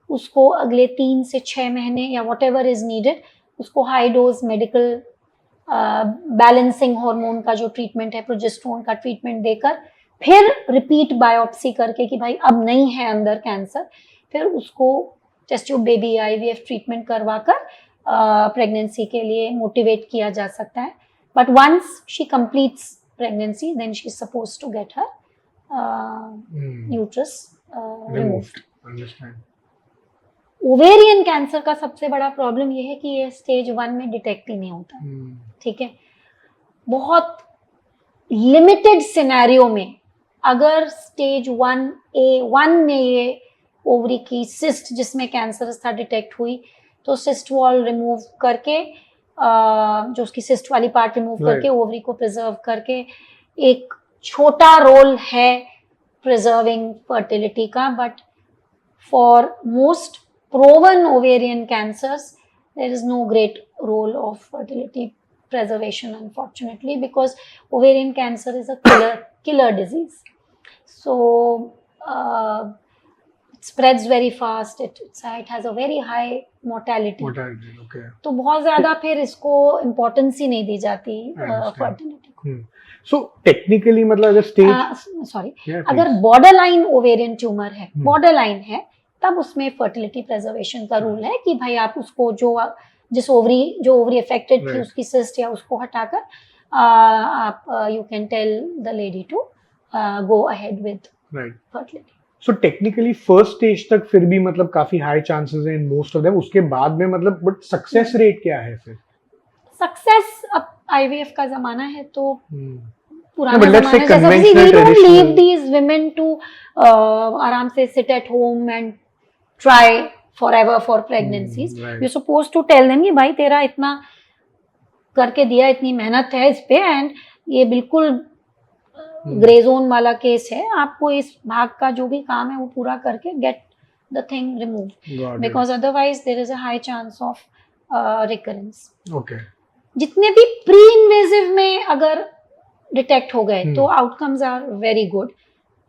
उसको अगले 3 से 6 महीने या वॉट एवर इज नीडेड, उसको high dose medical balancing hormone का जो ट्रीटमेंट है, प्रोजेस्टेरोन का ट्रीटमेंट देकर, फिर रिपीट बायोप्सी करके कि भाई अब नहीं है अंदर कैंसर, फिर उसको test tube baby IVF treatment करवाकर प्रेगनेंसी के लिए मोटिवेट किया जा सकता है। But once she completes pregnancy, then she is supposed to get her uterus removed. Ovarian cancer का सबसे बड़ा प्रॉब्लम ये है कि ये स्टेज 1 में डिटेक्ट ही नहीं होता, ठीक है। बहुत लिमिटेड सिनेरियो में अगर स्टेज 1A1 में ये ओवरी की सिस्ट जिसमें कैंसर था डिटेक्ट हुई, तो सिस्ट वॉल रिमूव करके, जो उसकी सिस्ट वाली पार्ट रिमूव करके ओवरी को प्रिजर्व करके, एक छोटा रोल है प्रिजर्विंग फर्टिलिटी का, but for most proven ovarian cancers there is no great role of fertility preservation, unfortunately, because ovarian cancer is a killer disease. So it spreads very fast. It has a very high mortality. Okay. तो बहुत ज्यादा फिर इसको importance ही नहीं दी जाती fertility को. So technically मतलब अगर स्टेज सॉरी अगर बॉर्डर लाइन ओवेरियन ट्यूमर है, बॉर्डर लाइन है, तब उसमें फर्टिलिटी प्रिजर्वेशन का रूल है कि भाई आप उसको जो ओवरी अफेक्टेड थी उसकी सिस्ट या उसको हटाकर आप you can tell the lady to go ahead with fertility. So technically first stage तक फिर भी मतलब काफी हाई चांसेस हैं इन मोस्ट ऑफ देम. उसके बाद में मतलब बट सक्सेस रेट क्या है फिर? सक्सेस अब आईवीएफ का जमाना है तो पुराना but let's say जमाना जैसा we conventional, don't traditional- leave these women to आराम से sit at home and try forever for pregnancies. right. You're supposed to tell them कि भाई तेरा इतना करके दिया, इतनी मेहनत है इस पे, एंड ये बिल्कुल ग्रे जोन वाला केस है, आपको इस भाग का जो भी काम है वो पूरा करके get the thing remove, because otherwise there is a high chance of recurrence. Okay. जितने भी प्री इन्वेजिव में अगर डिटेक्ट हो गए तो outcomes are very good.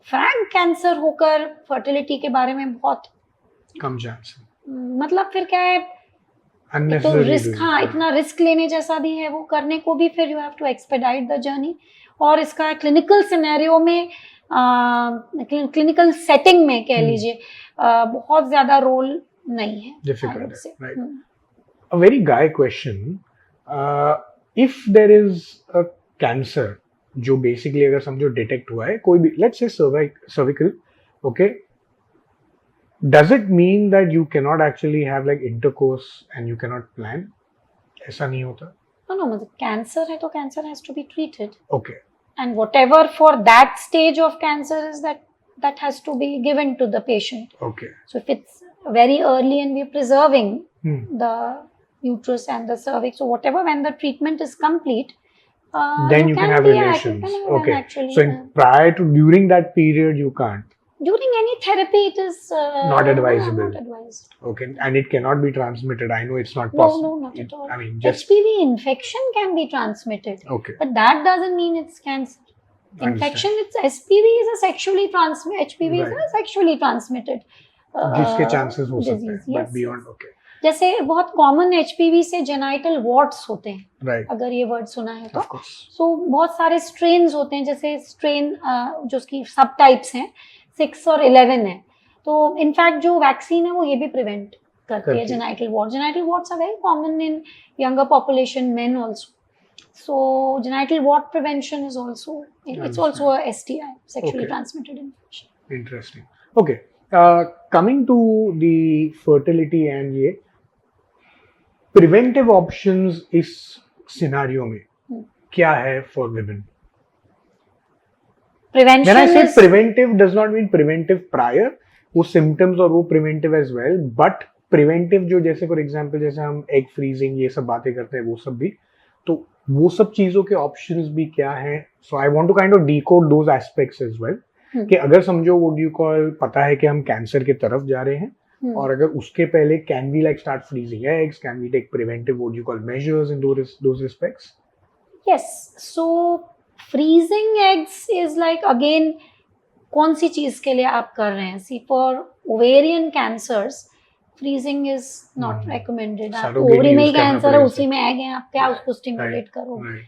Frank cancer होकर फर्टिलिटी के बारे में बहुत कम चांस है. मतलब फिर क्या है, तो रिस्क, हाँ इतना रिस्क लेने जैसा भी है, वो करने को भी फिर you have to expedite the journey. और इसका क्लिनिकल सिनेरियो में क्लिनिकल सेटिंग में कह लीजिए बहुत ज्यादा रोल नहीं है. डिफिकल्ट है, right. A very good question, if there is a cancer जो बेसिकली अगर समझो डिटेक्ट हुआ है कोई भी, let's say cervical, okay, does it mean that you cannot actually have like intercourse and you cannot plan? ऐसा नहीं होता? No, मतलब कैंसर है तो cancer has to be treated. Okay. And whatever for that stage of cancer is that has to be given to the patient. Okay. So if it's very early and we're preserving the uterus and the cervix, so whatever, when the treatment is complete, then you can have relations. Okay. Actually, so prior to, during that period you can't? During any therapy it is not advisable. Not advised. Okay. And it cannot be transmitted. I know it's not possible. No, not at all. I mean, just HPV infection can be transmitted. Okay. But that doesn't mean it's cancer. Infection, it's HPV is a sexually transmitted. HPV is a sexually transmitted. जिसके chances हो सकते हैं. Yes, But beyond, okay. जैसे बहुत common HPV से genital warts होते हैं. Right. अगर ये वर्ड सुना है तो. Of course. So बहुत सारे स्ट्रेन्स होते हैं, जैसे स्ट्रेन जो उसकी सब टाइप्स हैं 6 और 11 है. तो इनफैक्ट जो वैक्सीन है वो ये भी प्रिवेंट करती है genital wart. Genital warts are very common in younger population, men also. So genital wart prevention is also, it's also a STI, sexually transmitted infection. Interesting. Okay. Coming to the fertility and ये preventive options इस scenario में क्या है for women? Prevention When I say is preventive does not mean preventive prior, वो symptoms और वो preventive as well, but preventive जो जैसे for example जैसे हम egg freezing ये सब बातें करते हैं वो सब भी, तो वो सब चीजों के ऑप्शंस भी क्या हैं? So I want to kind of decode those aspects as well, कि अगर समझो व्हाट यू कॉल, पता है कि हम कैंसर की तरफ जा रहे हैं, और अगर उसके पहले can we like start freezing eggs, can we take preventive what you call measures in those respects? Yes. So freezing eggs is like, again कौन सी चीज के लिए आप कर रहे हैं? See for ovarian cancers freezing is not recommended. आप ओवरी में ही कैंसर है, उसी में एग है, आप क्या उसको स्टिमुलेट करोगे?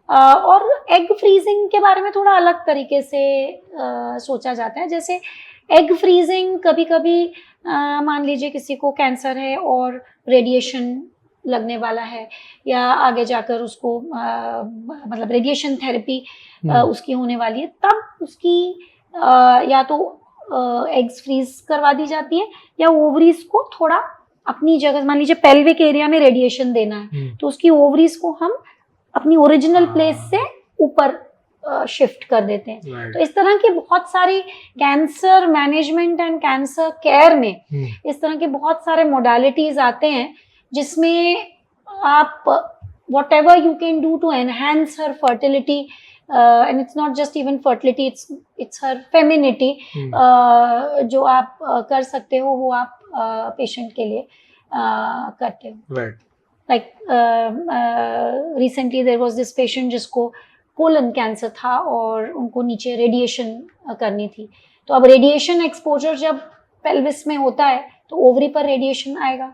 और एग फ्रीजिंग के बारे में थोड़ा अलग तरीके से सोचा जाता है. जैसे एग फ्रीजिंग कभी कभी मान लीजिए किसी को कैंसर है और रेडिएशन लगने वाला है, या आगे जाकर उसको मतलब रेडिएशन थेरेपी उसकी होने वाली है, तब उसकी या तो एग्स फ्रीज करवा दी जाती है, या ओवरीज को थोड़ा अपनी जगह, मान लीजिए पेल्विक एरिया में रेडिएशन देना है, तो उसकी ओवरीज को हम अपनी ओरिजिनल प्लेस से ऊपर शिफ्ट कर देते हैं. तो इस तरह की बहुत सारी cancer management and cancer care में इस तरह के बहुत सारे मोडालिटीज आते हैं, जिसमें आप whatever you can do to enhance her fertility and it's not just even fertility, it's her femininity, जो आप कर सकते हो वो आप पेशेंट के लिए करते हो. Right. Like recently there was this patient जिसको कोलन कैंसर था और उनको नीचे रेडिएशन करनी थी. तो अब रेडिएशन एक्सपोजर जब पेल्विस में होता है तो ओवरी पर रेडिएशन आएगा,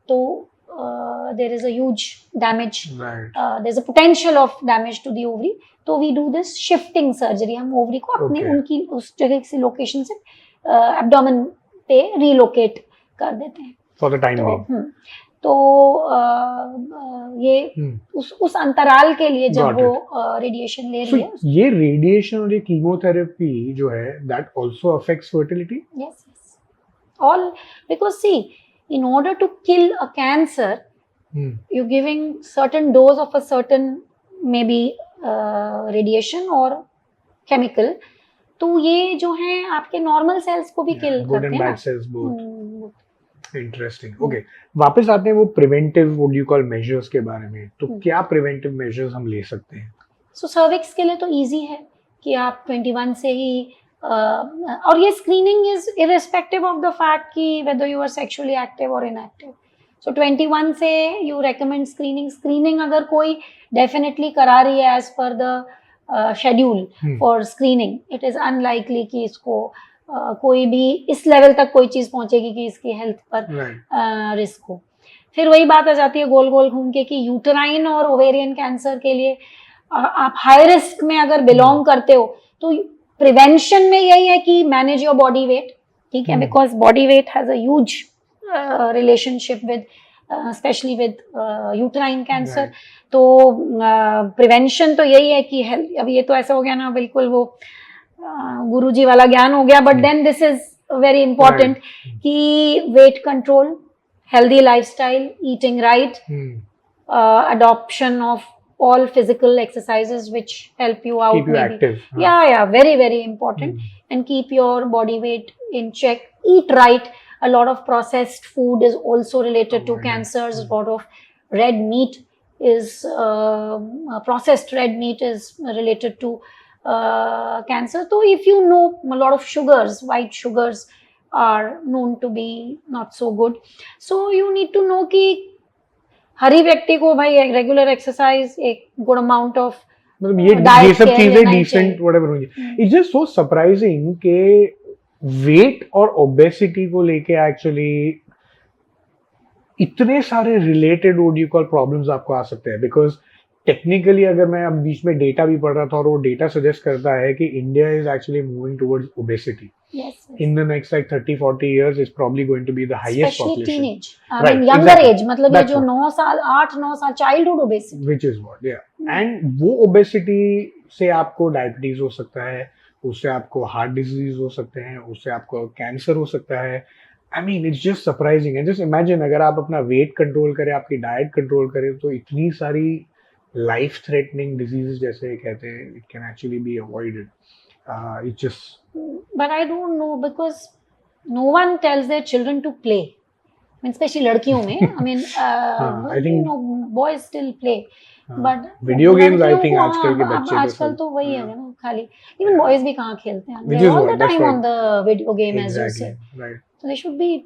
तो there is a huge damage, there is a potential of damage to the ovary. तो we do this shifting surgery. हम ओवरी को अपने उनकी उस जगह से लोकेशन से एब्डोमेन पे रीलोकेट कर देते हैं फॉर द टाइम बीइंग. तो ये उस अंतराल के लिए जब वो रेडिएशन ले रही है. ये रेडिएशन और ये कीमोथेरेपी जो है that also affects fertility. Yes, all because see, in order to kill a cancer, you're giving certain dose of a certain maybe radiation or chemical. तो ये जो है आपके नॉर्मल सेल्स को भी किल करते हैं ना. इंटरेस्टिंग. ओके, वापस आते हैं वो preventive what do you call measures के बारे में. तो क्या प्रिवेंटिव मेजर्स हम ले सकते हैं? सो सर्विक्स के लिए तो इजी है कि आप 21 से ही और ये screening is irrespective of the fact कि whether you are sexually active और इनएक्टिव. सो 21 से यू रेकमेंड स्क्रीनिंग अगर कोई डेफिनेटली करा रही है as per the schedule for screening. It is unlikely कि इसको कोई भी इस लेवल तक कोई चीज पहुंचेगी कि इसकी हेल्थ पर रिस्क हो. फिर वही बात आ जाती है गोल गोल घूम के कि यूटेराइन और ओवेरियन कैंसर के लिए आप हाई रिस्क में अगर बिलोंग करते हो तो प्रिवेंशन में यही है कि मैनेज योर बॉडी वेट. ठीक है, because body weight has a huge relationship with specially with uterine cancer. तो प्रिवेंशन तो यही है कि अब ये तो ऐसा हो गया ना, बिल्कुल वो गुरुजी वाला ज्ञान हो गया. But then this is very important कि weight control, healthy lifestyle, eating right, adoption of all physical exercises which help you out, keep you maybe active. Yeah, very important. And keep your body weight in check. Eat right. A lot of processed food is also related to cancers. A lot of red meat is processed red meat is related to cancer. So if you know a lot of sugars, white sugars are known to be not so good. So you need to know कि हर ही व्यक्ति को भाई regular exercise, एक good amount of मतलब ये सब चीजें decent whatever होंगी. इट्स जस्ट सो सरप्राइजिंग कि वेट और ओबेसिटी को लेके एक्चुअली इतने सारे related what you call problems आपको आ सकते हैं. बिकॉज टेक्निकली अगर मैं अब बीच में डेटा भी पढ़ रहा था और वो डेटा सजेस्ट करता है कि India is actually moving towards obesity. In the next like 30-40 years is probably going to be the highest especially population. teenage, I mean younger age, मतलब ये जो 9 साल 8-9 साल childhood obesity, which is what and वो obesity से आपको diabetes हो सकता है, उससे आपको हार्ट डिजीज हो सकते हैं, उससे आपको कैंसर हो सकता है. I mean it's just surprising. And just imagine अगर आप अपना वेट कंट्रोल करें, आपकी डाइट कंट्रोल करें, तो इतनी सारी लाइफ थ्रेटनिंग डिजीजेस जैसे कहते हैं it can actually be avoided. It just but I don't know because no one tells their children to play. I mean especially लड़कियों में I mean I think you know boys still play but video games I think आजकल के बच्चे आजकल तो वही है ना खाली. even boys भी कहाँ खेलते हैं, they're all the time on the video game as you say. Right. So they should be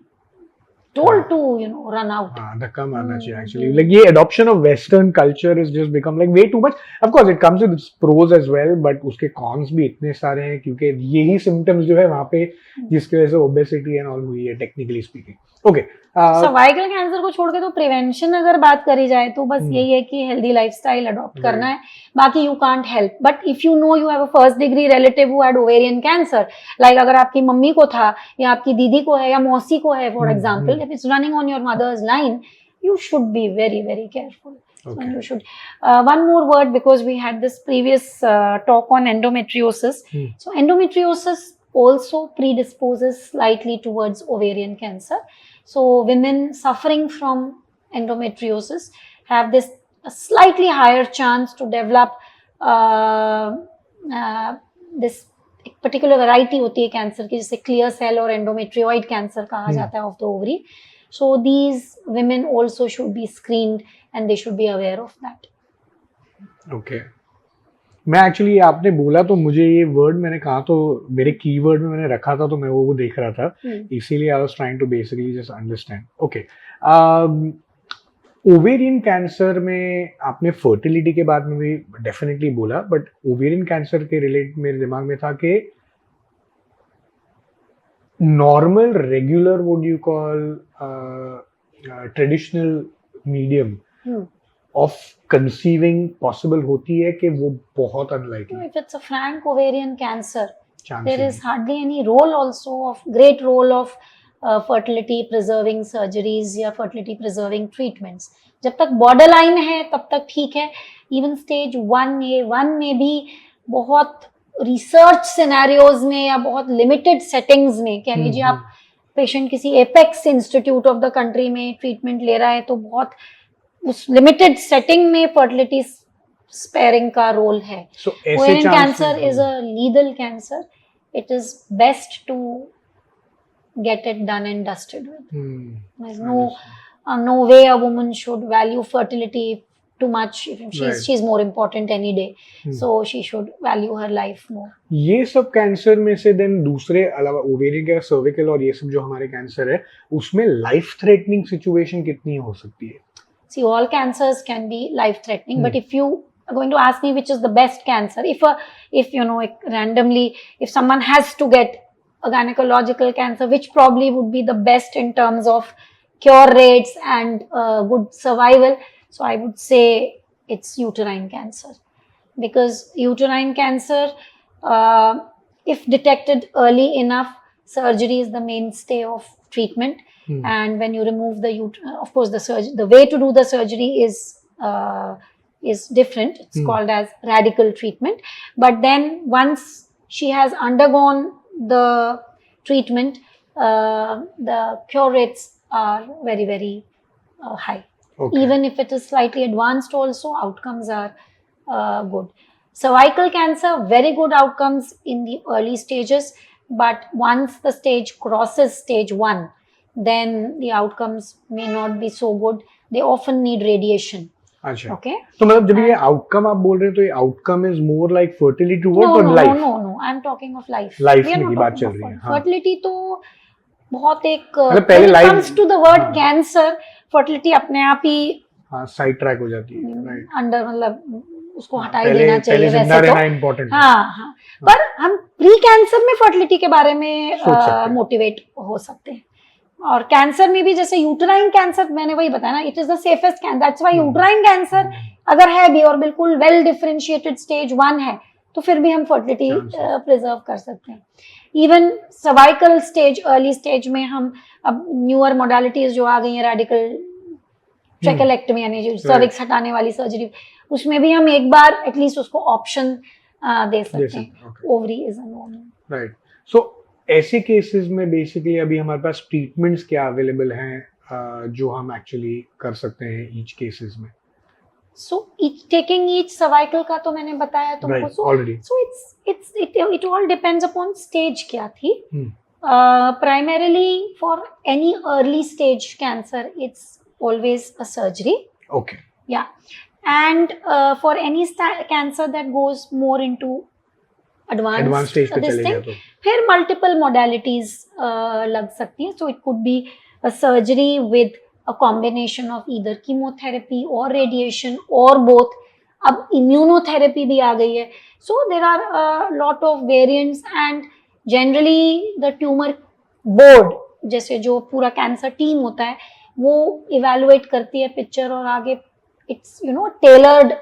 told to you know run out. धक्का मारना चाहिए actually. Like ये adoption of Western culture is just become like way too much. Of course it comes with pros as well, but उसके cons भी इतने सारे हैं क्योंकि यही symptoms जो है वहाँ पे जिसकी वजह से obesity and all हुई है technically speaking. Okay. Cervical cancer को छोड़ के तो प्रिवेंशन अगर बात करी जाए तो बस यही है कि हेल्दी लाइफस्टाइल अडॉप्ट करना है. बाकी you can't help. But if you no you have a first degree relative who had ovarian cancer, like अगर आपकी मम्मी को था या आपकी दीदी को है या मौसी को है for example, if it's running on your mother's line, you should be very careful. Okay. So you should one more word because we had this previous talk on endometriosis. So endometriosis also predisposes slightly towards ovarian cancer. So women suffering from endometriosis have this slightly higher chance to develop this particular variety होती है cancer की जिसे clear cell और endometrioid cancer कहा जाता है of the ovary. So these women also should be screened and they should be aware of that. Okay. मैं actually आपने बोला तो मुझे ये वर्ड मैंने कहा तो मेरे कीवर्ड में मैंने रखा था तो मैं वो देख रहा था, इसीलिए I was trying to basically just understand. Okay, ovarian cancer में आपने फर्टिलिटी के बारे में भी डेफिनेटली बोला, बट ओवेरियन कैंसर के रिलेट मेरे दिमाग में था कि normal regular what you call traditional medium of conceiving possible होती है कि वो बहुत unlikely. If it's a frank ovarian cancer, there is hardly any role also of great role of fertility preserving surgeries या fertility preserving treatments. जब तक borderline है तब तक ठीक है। Even stage 1A1 में भी बहुत रिसर्च सिनेरियोज में या बहुत लिमिटेड सेटिंग्स में, कह लीजिए आप पेशेंट किसी apex institute of the country में ट्रीटमेंट ले रहा है तो बहुत उस लिमिटेड सेटिंग में फर्टिलिटी स्पेयरिंग का रोल है। Ovarian cancer is a legal cancer, it is best to get it done and dusted with. There's no way a woman should value fertility too much. She's more important any day, so she should value her life more. ये सब cancer में से then दूसरे अलावा ovarian का cervical और ये सब जो हमारे कैंसर है उसमें लाइफ थ्रेटनिंग सिचुएशन कितनी हो सकती है? See, all cancers can be life threatening, but if you are going to ask me which is the best cancer, if you know randomly if someone has to get a gynecological cancer, which probably would be the best in terms of cure rates and good survival, so I would say it's uterine cancer, because uterine cancer, if detected early enough, surgery is the mainstay of treatment. And when you remove the of course the way to do the surgery is different. It's called as radical treatment, but then once she has undergone the treatment, the cure rates are very, very high. Okay. Even if it is slightly advanced also, outcomes are good. Cervical cancer, very good outcomes in the early stages, but once the stage crosses stage 1, then the outcomes may not be so good. They often need radiation. अच्छा, okay, तो मतलब जब ये outcome आप बोल रहे हैं तो ये outcome is more like fertility word और life? No, I am talking of life में की बात चल रही है। फर्टिलिटी तो बहुत एक पहले life comes to the word cancer, fertility अपने आप ही साइड ट्रैक हो जाती है, राइट? अंडर मतलब उसको हटा ही देना चाहिए वैसे तो इम्पोर्टेंट। हाँ, पर हम प्री कैंसर में फर्टिलिटी के बारे में मोटिवेट हो सकते हैं। और कैंसर में भी जैसे यूटराइन कैंसर, मैंने वही बताया ना, it is the safest cancer, that's why uterine cancer अगर है भी और बिल्कुल वेल डिफरेंशिएटेड स्टेज 1 है तो फिर भी हम फर्टिलिटी प्रिजर्व कर सकते हैं। Even cervical stage, early stage में हम अब न्यूअर मोडालिटीज जो आ गई हैं, रेडिकल ट्रेकेलेक्टमी यानी जो सर्विक्स हटाने वाली सर्जरी, उसमें भी हम एक बार एटलीस्ट उसको ऑप्शन दे सकते हैं। Ovary is a no, right? So ऐसे केसेस में बेसिकली अभी हमारे पास ट्रीटमेंट्स क्या अवेलेबल हैं जो हम एक्चुअली कर सकते हैं ईच केसेस में? सो टेकिंग ईच सर्वाइकल का तो मैंने बताया तुमको। So it all depends upon stage क्या थी। Primarily for any early stage cancer it's always a surgery. Okay, या and for any cancer that goes more into advance stage पे चले जाए तो फिर मल्टीपल मोडालिटीज लग सकती हैं। So it could be a surgery with a combination of either chemotherapy और रेडिएशन और बोथ। अब इम्यूनोथेरेपी भी आ गई है। So there are lot of variants and generally the tumour board, जैसे जो पूरा कैंसर टीम होता है, वो इवेलुएट करती है पिक्चर और आगे it's tailored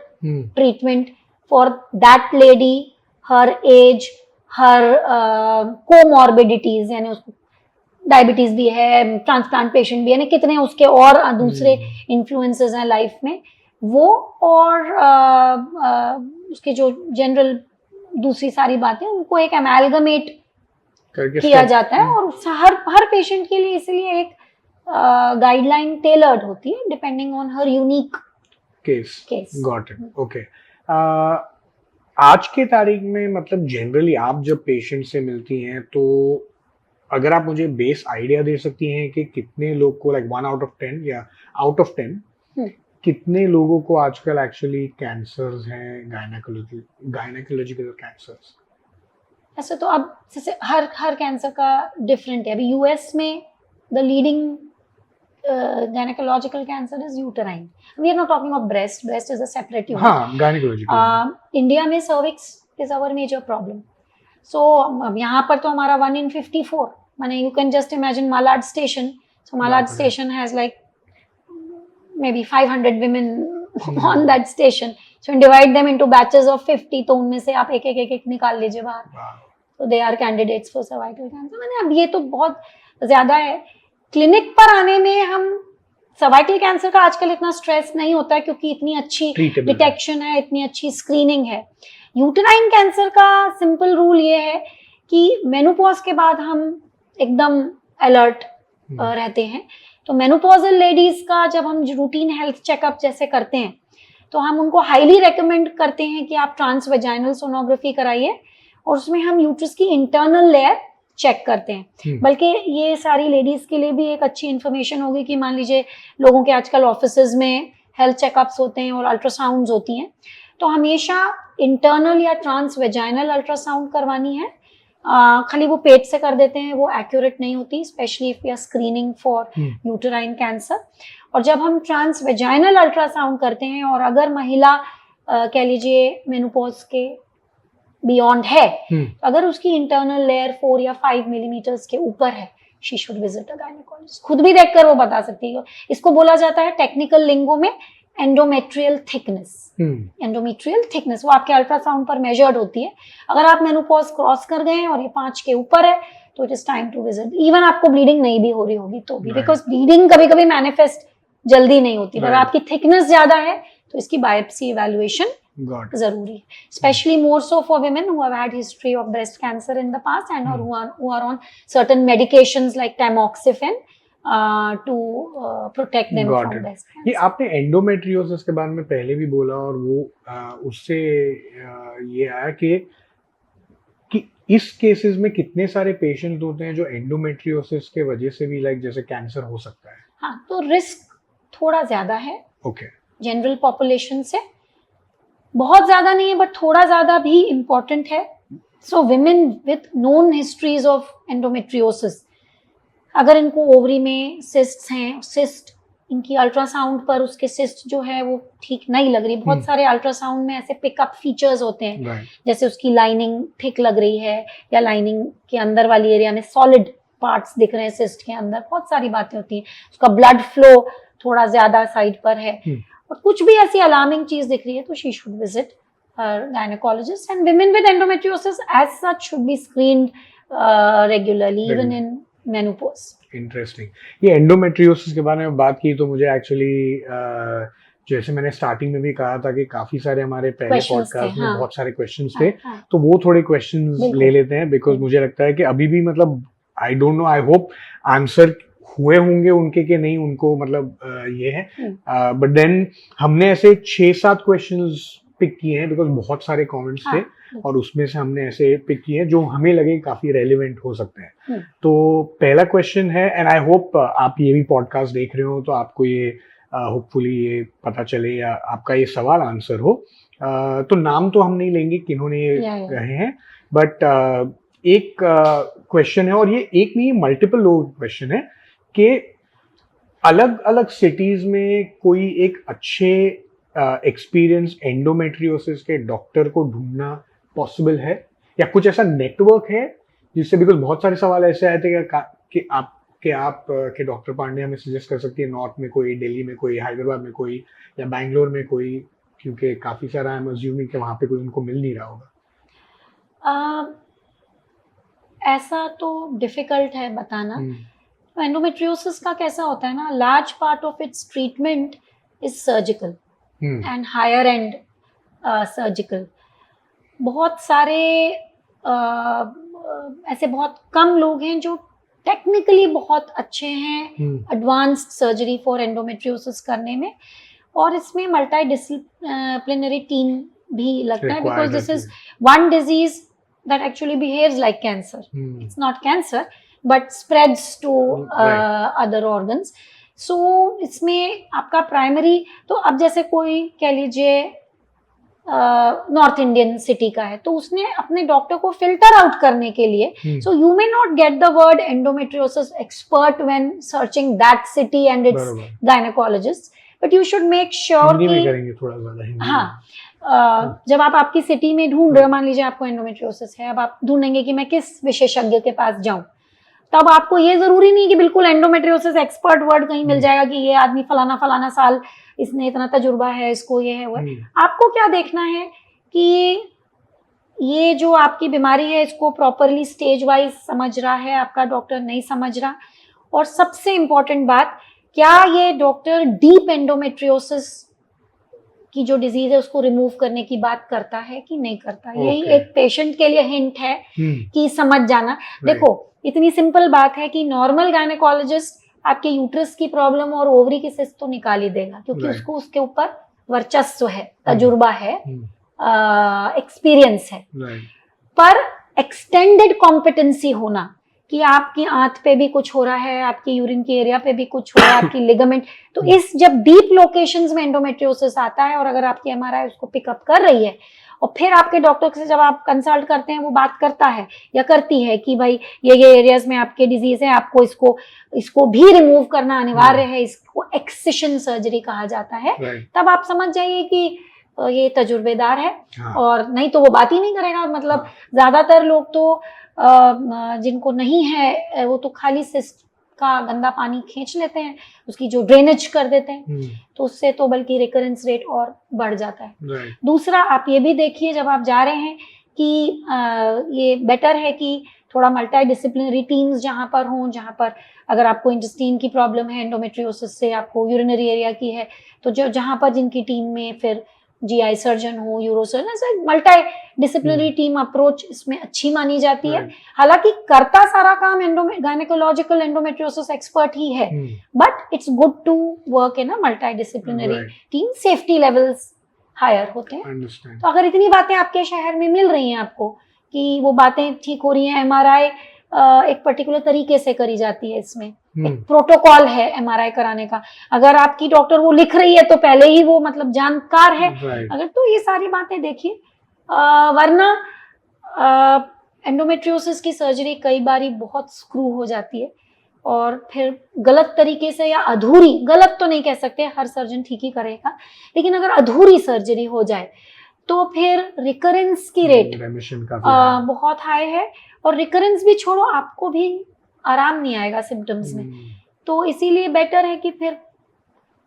treatment for that lady, her age, her comorbidities, यानी उसको डायबिटीज भी है, ट्रांसप्लांट पेशेंट भी है, यानी कितने उसके और दूसरे इन्फ्लुएंसेस हैं लाइफ में वो, और उसके जो जनरल दूसरी सारी बातें उनको एक एमैल्गमेट किया जाता है और हर पेशेंट के लिए इसलिए एक गाइडलाइन टेलर्ड होती है depending on her unique case. Got it, okay. आज के तारीख में मतलब जनरली आप जब पेशेंट से मिलती हैं तो अगर आप मुझे बेस आइडिया दे सकती हैं कि कितने लोग को, लाइक 1 out of 10 या out of 10 कितने लोगों को आजकल एक्चुअली कैंसर्स हैं, गायनेकोलॉजिकल कैंसर्स? ऐसे तो अब जैसे हर कैंसर का डिफरेंट है. अभी यूएस में the leading gynecological cancer is uterine. We are not talking of breast. Breast is a separate unit. हाँ, गायनेकोलॉजिकल. इंडिया में cervix is our major problem. So अब यहाँ पर तो हमारा 1 in 54. माने you can just imagine Malad station. So Malad station has like maybe 500 women on that station. So you divide them into batches of 50. तो उनमें से आप एक निकाल लीजिए बाहर. So they are candidates for cervical cancer. माने अब ये तो बहुत ज़्यादा है. क्लिनिक पर आने में हम सर्वाइकल कैंसर का आजकल इतना स्ट्रेस नहीं होता है क्योंकि इतनी अच्छी डिटेक्शन है, इतनी अच्छी स्क्रीनिंग है. यूटेराइन कैंसर का सिंपल रूल ये है कि मेनोपॉज के बाद हम एकदम अलर्ट रहते हैं. तो मेनोपॉजल लेडीज का जब हम रूटीन हेल्थ चेकअप जैसे करते हैं तो हम उनको हाईली रेकमेंड करते हैं कि आप ट्रांसवेजाइनल सोनोग्राफी कराइए और उसमें हम यूट्रस की इंटरनल लेयर चेक करते हैं. बल्कि ये सारी लेडीज के लिए भी एक अच्छी इन्फॉर्मेशन होगी कि मान लीजिए लोगों के आजकल ऑफिसेज में हेल्थ चेकअप्स होते हैं और अल्ट्रासाउंड्स होती हैं, तो हमेशा इंटरनल या ट्रांसवेजाइनल अल्ट्रासाउंड करवानी है. खाली वो पेट से कर देते हैं, वो एक्यूरेट नहीं होती, specially if we are screening for uterine cancer. और जब हम ट्रांसवेजाइनल अल्ट्रासाउंड करते हैं और अगर महिला कह लीजिए मेनोपॉज के बियॉन्ड है, तो अगर उसकी इंटरनल लेयर 4 या 5 मिलीमीटर्स के ऊपर है, she should visit a gynaecologist. खुद भी देखकर वो बता सकती है. इसको बोला जाता है टेक्निकल लिंगो में एंडोमेट्रियल थिकनेस. एंडोमेट्रियल थिकनेस वो आपके अल्ट्रासाउंड पर मेजर्ड होती है. अगर आप मेनोपॉज क्रॉस कर गए हैं और ये 5 के ऊपर है तो it is time to visit. Even आपको ब्लीडिंग नहीं भी हो रही होगी तो भी, बिकॉज ब्लीडिंग कभी कभी मैनिफेस्ट जल्दी नहीं होती. अगर आपकी थिकनेस ज्यादा है तो इसकी बायोप्सी इवैल्यूएशन जरूरी है, specially more so for women who have had history of breast cancer in the past and or who are on certain medications like tamoxifen to protect them from breast cancer. ये आपने endometriosis के बारे में पहले भी बोला और वो उससे ये आया कि इस केसेस में कितने सारे पेशेंट्स होते हैं जो एंडोमेट्रियोसिस के वजह से भी लाइक जैसे कैंसर हो सकता है? हाँ, तो रिस्क थोड़ा ज्यादा है. ओके. जनरल पॉपुलेशन से बहुत ज्यादा नहीं है बट थोड़ा ज्यादा भी इम्पोर्टेंट है. So women with known histories of endometriosis, अगर इनको ओवरी में सिस्ट्स हैं, सिस्ट इनकी अल्ट्रासाउंड पर उसके सिस्ट जो है वो ठीक नहीं लग रही. बहुत सारे अल्ट्रासाउंड में ऐसे पिकअप फीचर्स होते हैं, जैसे उसकी लाइनिंग थिक लग रही है या लाइनिंग के अंदर वाली एरिया में सॉलिड पार्ट्स दिख रहे हैं सिस्ट के अंदर. बहुत सारी बातें होती हैं. उसका ब्लड फ्लो थोड़ा ज्यादा साइड पर है और कुछ भी ऐसी अलार्मिंग चीज दिख रही है तो she should visit gynaecologist. And women with endometriosis as such should be screened regularly even in menopause. Interesting. ये एंडोमेट्रियोसिस के बारे में बात की तो मुझे एक्चुअली जैसे मैंने स्टार्टिंग में भी कहा था कि काफी सारे हमारे पहले पॉडकास्ट में बहुत सारे क्वेश्चंस थे, तो वो थोड़े क्वेश्चंस ले लेते हैं बिकॉज मुझे लगता है कि अभी भी मतलब I don't know, I hope answer हुए होंगे उनके कि नहीं, उनको मतलब ये है. बट देन हमने ऐसे 6-7 क्वेश्चंस पिक किए हैं बिकॉज बहुत सारे कमेंट्स थे और उसमें से हमने ऐसे पिक किए हैं जो हमें लगे काफी रेलिवेंट हो सकते हैं. तो पहला क्वेश्चन है, एंड आई होप आप ये भी पॉडकास्ट देख रहे हो तो आपको ये होपफुली ये पता चले या आपका ये सवाल आंसर हो. तो नाम तो हम नहीं लेंगे किन्होंने ये कहे हैं, बट एक क्वेश्चन है और ये एक नहीं मल्टीपल लोगों क्वेश्चन है कि अलग अलग सिटीज में कोई एक अच्छे एक्सपीरियंस एंडोमेट्रियोसिस के डॉक्टर को ढूंढना पॉसिबल है या कुछ ऐसा नेटवर्क है जिससे, बिकॉज बहुत सारे सवाल ऐसे आए थे कि आप के डॉक्टर पांडे हमें सजेस्ट कर सकती है नॉर्थ में कोई, दिल्ली में कोई, हैदराबाद में कोई या बैंगलोर में कोई, क्योंकि काफी सारा आई एम अज्यूमिंग कि वहाँ पे कोई उनको मिल नहीं रहा होगा. ऐसा तो डिफिकल्ट है बताना. एंडोमेट्रियोसिस का कैसा होता है ना, large part of its treatment is surgical and higher and surgical. बहुत सारे ऐसे बहुत कम लोग हैं जो टेक्निकली बहुत अच्छे हैं एडवांस्ड सर्जरी फॉर एंडोमेट्रियोसिस करने में, और इसमें मल्टी डिसिप्लिनरी टीम भी लगता है because this is one disease that actually behaves like cancer. It's not cancer but spreads to other organs. सो इसमें आपका प्राइमरी, तो अब जैसे कोई कह लीजिए नॉर्थ इंडियन सिटी का है, तो उसने अपने डॉक्टर को फिल्टर आउट करने के लिए, so you may not get the word endometriosis expert when searching that city and it's gynaecologist, but you should make sure कि करेंगे थोड़ा ज्यादा हिंदी हाँ, जब आप आपकी सिटी में ढूंढ रहे हो, मान लीजिए आपको एंडोमेट्रियोसिस है, अब आप ढूंढेंगे कि मैं किस विशेषज्ञ के पास जाऊं, तब आपको ये जरूरी नहीं कि बिल्कुल एंडोमेट्रियोसिस एक्सपर्ट वर्ड कहीं मिल जाएगा कि ये आदमी फलाना फलाना साल इसने इतना तजुर्बा है, इसको ये है वो है। आपको क्या देखना है कि ये जो आपकी बीमारी है इसको प्रॉपरली स्टेज वाइज समझ रहा है आपका डॉक्टर, नहीं समझ रहा, और सबसे इम्पोर्टेंट बात, क्या ये डॉक्टर डीप एंडोमेट्रियोसिस की जो डिजीज है उसको रिमूव करने की बात करता है कि नहीं करता। यही एक पेशेंट के लिए हिंट है कि समझ जाना। देखो इतनी सिंपल बात है कि नॉर्मल गायनेकोलॉजिस्ट आपके यूट्रस की प्रॉब्लम और ओवरी की सिस्ट तो निकाल ही देगा, क्योंकि उसको उसके ऊपर वर्चस्व है, तजुर्बा है, एक्सपीरियंस है। पर एक्सटेंडेड कॉम्पिटेंसी होना कि आपकी आंत पे भी कुछ हो रहा है, आपकी यूरिन की एरिया पे भी कुछ हो रहा है, आपकी लिगामेंट, तो इस जब डीप लोकेशंस में एंडोमेट्रियोसिस आता है और अगर आपकी एमआरआई उसको पिकअप कर रही है और फिर आपके डॉक्टर से जब आप कंसल्ट करते हैं वो बात करता है या करती है कि भाई ये एरियाज में आपके डिजीज है, आपको इसको भी रिमूव करना अनिवार्य है, इसको एक्सिशन सर्जरी कहा जाता है, तब आप समझ जाइए कि ये तजुर्बेदार है। और नहीं तो वो बात ही नहीं करेगा। मतलब ज्यादातर लोग तो जिनको नहीं है वो तो खाली सिस्ट का गंदा पानी खींच लेते हैं, उसकी जो ड्रेनेज कर देते हैं, तो उससे तो बल्कि रिकरेंस रेट और बढ़ जाता है। दूसरा आप ये भी देखिए जब आप जा रहे हैं कि ये बेटर है कि थोड़ा मल्टी डिसिप्लिनरी टीम्स जहाँ पर हों, जहाँ पर अगर आपको इंटेस्टाइन की प्रॉब्लम है, एंडोमेट्रियोसिस से आपको यूरिनरी एरिया की है, तो जो जहाँ पर जिनकी टीम में फिर जीआई सर्जन हो, यूरो सर्जन, ऐसे मल्टी डिसिप्लिनरी टीम अप्रोच इसमें अच्छी मानी जाती है। हालांकि करता सारा काम गायनेकोलॉजिकल एंडोमेट्रियोसिस एक्सपर्ट ही है, but it's good to work in a multidisciplinary team, safety levels higher होते हैं। तो अगर इतनी बातें आपके शहर में मिल रही हैं आपको कि वो बातें ठीक हो रही हैं, एमआरआई एक पर्टिकुलर तरीके से करी जाती है, इसमें एक प्रोटोकॉल है एमआरआई कराने का, अगर आपकी डॉक्टर वो लिख रही है तो पहले ही वो मतलब जानकार है, अगर तो ये सारी बातें देखिए। वरना एंडोमेट्रियोसिस की सर्जरी कई बारी बहुत स्क्रू हो जाती है और फिर गलत तरीके से या अधूरी, गलत तो नहीं कह सकते, हर सर्जन ठीक ही करेगा, लेकिन अगर अधूरी सर्जरी हो जाए तो फिर रिकरेंस की रेट बहुत हाई है, और रिकरेंस भी छोड़ो, आपको भी आराम नहीं आएगा सिम्टम्स में। तो इसीलिए बेटर है कि फिर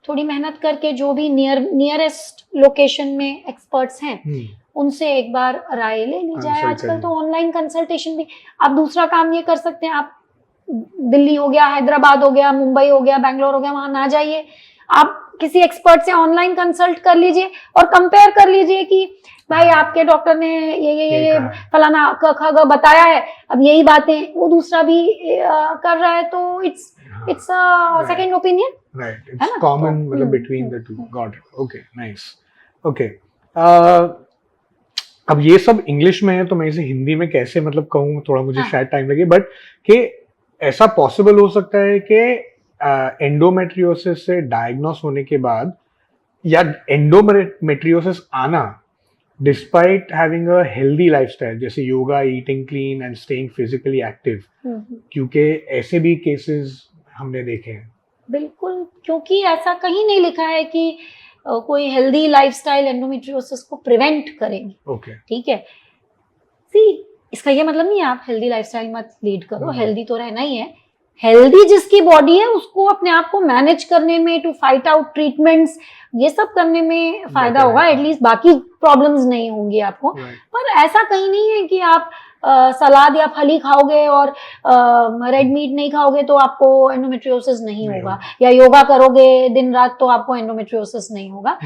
थोड़ी मेहनत करके जो भी नियरेस्ट लोकेशन में एक्सपर्ट्स हैं उनसे एक बार राय ले ली जाए। आजकल तो ऑनलाइन कंसल्टेशन भी, आप दूसरा काम ये कर सकते हैं, आप दिल्ली हो गया, हैदराबाद हो गया, मुंबई हो गया, बैंगलोर हो गया, वहां ना जाइए, आप किसी एक्सपर्ट से ऑनलाइन कंसल्ट कर लीजिए और कंपेयर कर लीजिए कि भाई आपके डॉक्टर ने ये फलाना ख बताया है, अब यही बातें वो दूसरा भी कर रहा है, तो it's second opinion, right, it's common, मतलब between the two. Got it, okay, nice, okay. अब ये सब इंग्लिश में है तो मैं इसे हिंदी में कैसे मतलब कहूँ, थोड़ा मुझे शायद टाइम लगे, बट कि ऐसा पॉसिबल हो सकता है कि एंडोमेट्रियोसिस से डायग्नोस होने के बाद या एंडोमेट्रियोसिस आना despite having a healthy lifestyle, जैसे yoga, eating clean and staying physically active, क्योंकि ऐसे भी केसेस हमने देखे हैं। बिल्कुल, क्योंकि ऐसा कहीं नहीं लिखा है कि कोई हेल्दी लाइफस्टाइल एंडोमेट्रियोसिस को प्रिवेंट करेगी। ओके, ठीक है, सी इसका ये मतलब नहीं है आप हेल्दी लाइफस्टाइल मत लीड करो, हेल्दी तो रहना ही है। हेल्दी जिसकी बॉडी है उसको अपने आप को मैनेज करने में, टू फाइट आउट ट्रीटमेंट्स, ये सब करने में फायदा होगा, एटलीस्ट बाकी प्रॉब्लम्स नहीं होंगी आपको। पर ऐसा कहीं नहीं है कि आप सलाद या फली खाओगे और रेड मीट नहीं खाओगे तो आपको एंडोमेट्रियोसिस नहीं होगा, या योगा करोगे दिन रात तो आपको एंडोमेट्रियोसिस नहीं होगा।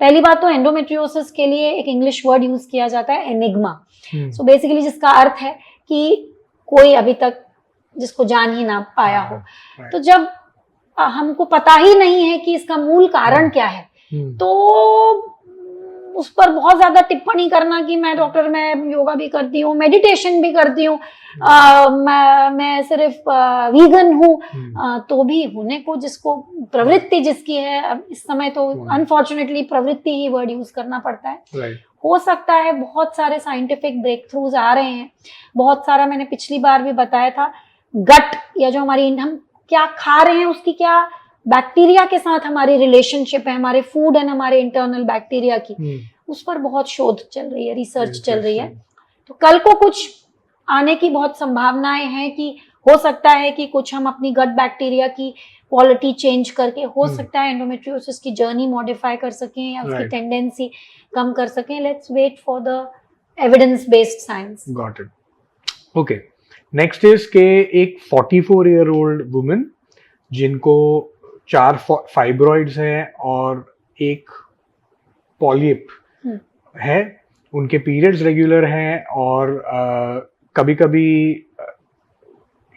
पहली बात तो एंडोमेट्रियोसिस के लिए एक इंग्लिश वर्ड यूज किया जाता है, एनिग्मा। सो बेसिकली जिसका अर्थ है कि कोई अभी तक जिसको जान ही ना पाया हो। तो जब हमको पता ही नहीं है कि इसका मूल कारण क्या है, तो उस पर बहुत ज्यादा टिप्पणी करना कि मैं डॉक्टर, मैं योगा भी करती हूँ, मेडिटेशन भी करती हूँ, मैं सिर्फ वीगन हूँ, तो भी होने को, जिसको प्रवृत्ति जिसकी है, अब इस समय तो अनफॉर्चुनेटली प्रवृत्ति ही वर्ड यूज करना पड़ता है। हो सकता है बहुत सारे साइंटिफिक ब्रेक थ्रूज आ रहे हैं, बहुत सारा, मैंने पिछली बार भी बताया था, गट या जो हमारी, हम क्या खा रहे हैं उसकी क्या बैक्टीरिया के साथ हमारी रिलेशनशिप है, हमारे फूड एंड हमारे इंटरनल बैक्टीरिया की, उस पर बहुत शोध चल रही है, रिसर्च चल रही है। तो कल को कुछ आने की बहुत संभावनाएं हैं कि हो सकता है कि कुछ हम अपनी गट बैक्टीरिया की क्वालिटी चेंज करके, हो सकता है एंडोमेट्रियोसिस की जर्नी मॉडिफाई कर सकें या उसकी टेंडेंसी कम कर सकें। Let's wait for the evidence based science. Got it, okay. Next is के एक 44-year-old वुमेन जिनको 4 फाइब्रॉइड्स हैं और एक पॉलिप है, उनके पीरियड्स रेगुलर हैं और कभी कभी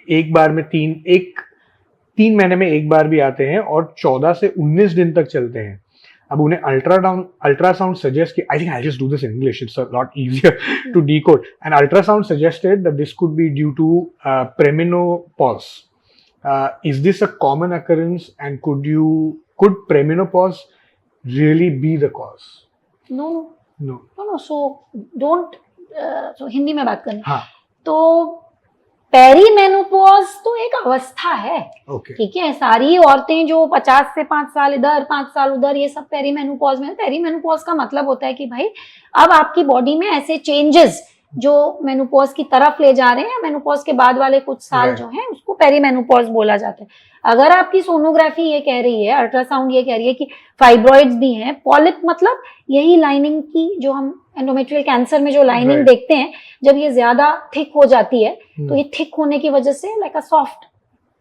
एक बार में 3 महीने में एक बार भी आते हैं और 14 से 19 दिन तक चलते हैं। अब उन्हें अल्ट्रासाउंड सजेस्ट कि, I think I just do this in English, it's a lot easier to decode, and ultrasound suggested that this could be due to premenopause. Is this a common occurrence and could premenopause really be the cause? No. So don't, so Hindi में बात करनी। हाँ। तो perimenopause तो एक अवस्था है, ठीक है। सारी औरतें जो 50 से 5 साल इधर 5 साल उधर, ये सब पेरीमेनोपॉज में। पेरीमेनोपॉज का मतलब होता है कि भाई अब आपकी बॉडी में ऐसे चेंजेस जो मेनोपॉज की तरफ ले जा रहे हैं, मेनोपॉज के बाद वाले कुछ साल जो हैं उसको पेरीमेनोपॉज बोला जाता है। अगर आपकी सोनोग्राफी ये कह रही है, अल्ट्रासाउंड ये कह रही है कि फाइब्रॉइड्स भी हैं, पॉलिप मतलब यही लाइनिंग की, जो हम एंडोमेट्रियल कैंसर में जो लाइनिंग देखते हैं, जब ये ज्यादा थिक हो जाती है तो ये थिक होने की वजह से लाइक अ सॉफ्ट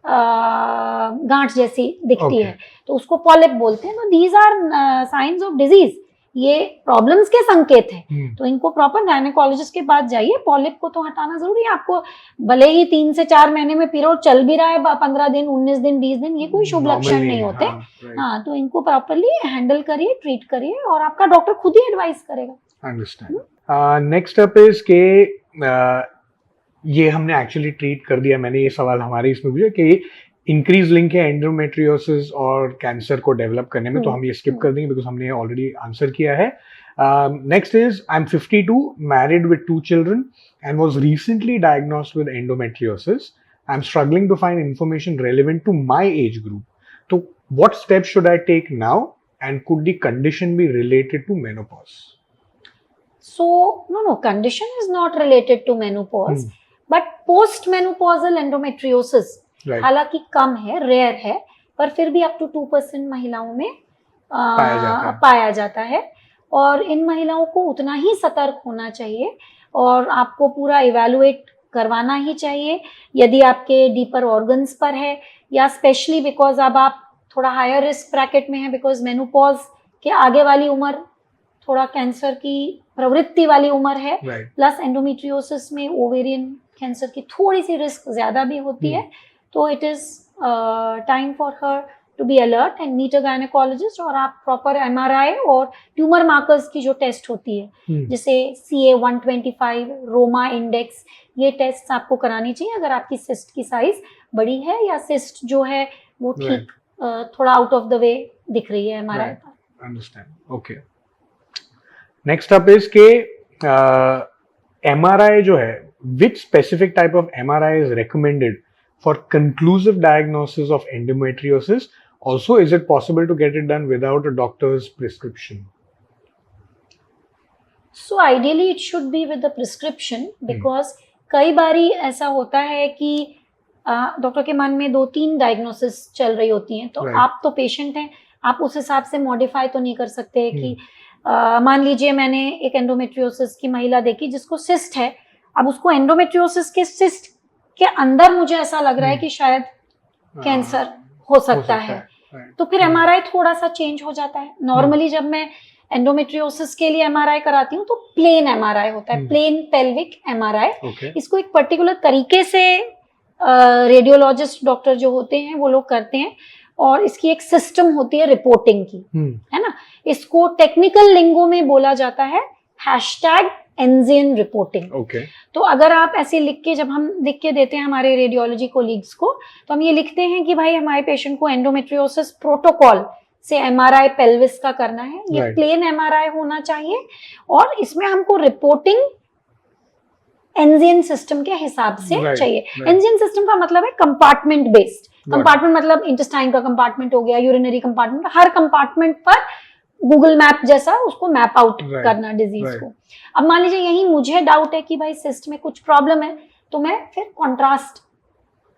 गांठ जैसी दिखती है, तो उसको पॉलिप बोलते हैं। तो these are signs of disease, ये प्रॉब्लम्स के संकेत हैं। तो इनको प्रॉपर गायनेकोलॉजिस्ट के पास जाइए। पॉलिप को तो हटाना जरूरी है। आपको भले ही 3 से 4 महीने में पीरियड चल भी रहा है, 15 दिन 19 दिन 20 दिन, ये कोई शुभ लक्षण नहीं होते। हाँ, तो इनको प्रॉपरली हैंडल करिए, ट्रीट करिए और आपका डॉक्टर खुद ही एडवाइस करेगा। अंडरस्टैंड। नेक्स्ट अप इज के ये हमने एक्चुअली ट्रीट कर दिया, मैंने ये सवाल हमारे इसमें पूछा कि इंक्रीज लिंक है एंडोमेट्रियोसिस और कैंसर को डेवलप करने में, तो हम ये स्किप कर देंगे बिकॉज हमने ऑलरेडी आंसर किया है। Next is I am 52, married with 2 children and was recently diagnosed with endometriosis. I'm struggling to find information relevant to my age group. So what steps should I take now and could the condition be related to menopause? So no, condition is not related to menopause, but post-menopausal endometriosis हालांकि कम है, rare है, पर फिर भी up to 2% महिलाओं में पाया जाता है। और इन महिलाओं को उतना ही सतर्क होना चाहिए और आपको पूरा इवैल्यूएट करवाना ही चाहिए यदि आपके डीपर ऑर्गन्स पर है, या स्पेशली बिकॉज अब आप थोड़ा हायर रिस्क ब्रैकेट में है, बिकॉज मेनोपॉज के आगे वाली उम्र थोड़ा कैंसर की प्रवृत्ति वाली उम्र है, प्लस एंडोमेट्रियोसिस में ओवेरियन कैंसर की थोड़ी सी रिस्क ज्यादा भी होती है। तो it is time for her to be alert and meet a gynaecologist. और आप प्रॉपर एमआरआई और ट्यूमर मार्कर्स की जो टेस्ट होती है, जैसे CA-125, रोमा इंडेक्स, ये टेस्ट आपको करानी चाहिए अगर आपकी सिस्ट की साइज बड़ी है या सिस्ट जो है वो ठीक थोड़ा आउट ऑफ द वे दिख रही है एमआरआई पर। Understand, okay. Next up is के एमआरआई जो है, विच specific type of MRI is recommended for conclusive diagnosis of endometriosis? Also, is it possible to get it done without a doctor's prescription? So ideally it should be with the prescription, because कई बारी ऐसा होता है कि doctor के मन में 2-3 diagnosis चल रही होती हैं, तो आप तो पेशेंट हैं, आप उस हिसाब से मॉडिफाई तो नहीं कर सकते कि मान लीजिए मैंने एक एंडोमेट्रियोसिस की महिला देखी जिसको सिस्ट है, अब उसको एंडोमेट्रियोसिस के सिस्ट के अंदर मुझे ऐसा लग रहा है कि शायद कैंसर हो सकता है, तो फिर एमआरआई थोड़ा सा चेंज हो जाता है। नॉर्मली जब मैं एंडोमेट्रियोसिस के लिए एमआरआई कराती हूँ तो प्लेन एमआरआई होता है, प्लेन पेल्विक एमआरआई। इसको एक पर्टिकुलर तरीके से रेडियोलॉजिस्ट डॉक्टर जो होते हैं वो लोग करते हैं, और इसकी एक सिस्टम होती है रिपोर्टिंग की, है ना। इसको टेक्निकल लिंगो में बोला जाता है हैशटैग एंजियन रिपोर्टिंग। ओके, तो अगर आप ऐसे लिख के, जब हम लिख के देते हैं हमारे रेडियोलॉजी कोलीग्स को, तो हम ये लिखते हैं कि भाई हमारे पेशेंट को एंडोमेट्रियोसिस प्रोटोकॉल से एमआरआई पेल्विस का करना है, ये Right. प्लेन एमआरआई होना चाहिए, और इसमें हमको रिपोर्टिंग एंजियन सिस्टम के हिसाब से Right, चाहिए। right. एंजियन सिस्टम का मतलब है compartment based. Got it. Compartment मतलब इंटेस्टाइन का कंपार्टमेंट हो गया, यूरिनरी कंपार्टमेंट, हर कंपार्टमेंट पर गूगल मैप जैसा उसको मैप आउट Right, करना डिजीज right. को। अब मान लीजिए यही मुझे डाउट है कि भाई सिस्ट में कुछ प्रॉब्लम है, तो मैं फिर कॉन्ट्रास्ट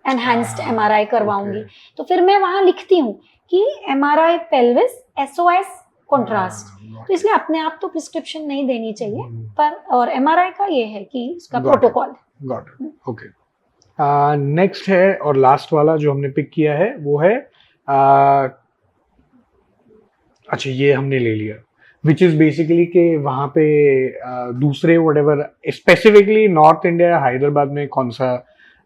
एनहांस्ड एमआरआई करवाऊंगी। okay. तो फिर मैं वहां लिखती हूँ कि एमआरआई पेल्विस एसओएस कॉन्ट्रास्ट। तो इसलिए अपने आप तो प्रिस्क्रिप्शन नहीं देनी चाहिए, पर और एमआरआई का ये है कि इसका Got it. Protocol. Got it, okay. Next है और लास्ट वाला जो हमने पिक किया है वो है अच्छा, ये हमने ले लिया, विच इज बेसिकली के वहाँ पे दूसरे whatever specifically north India Hyderabad में कौन सा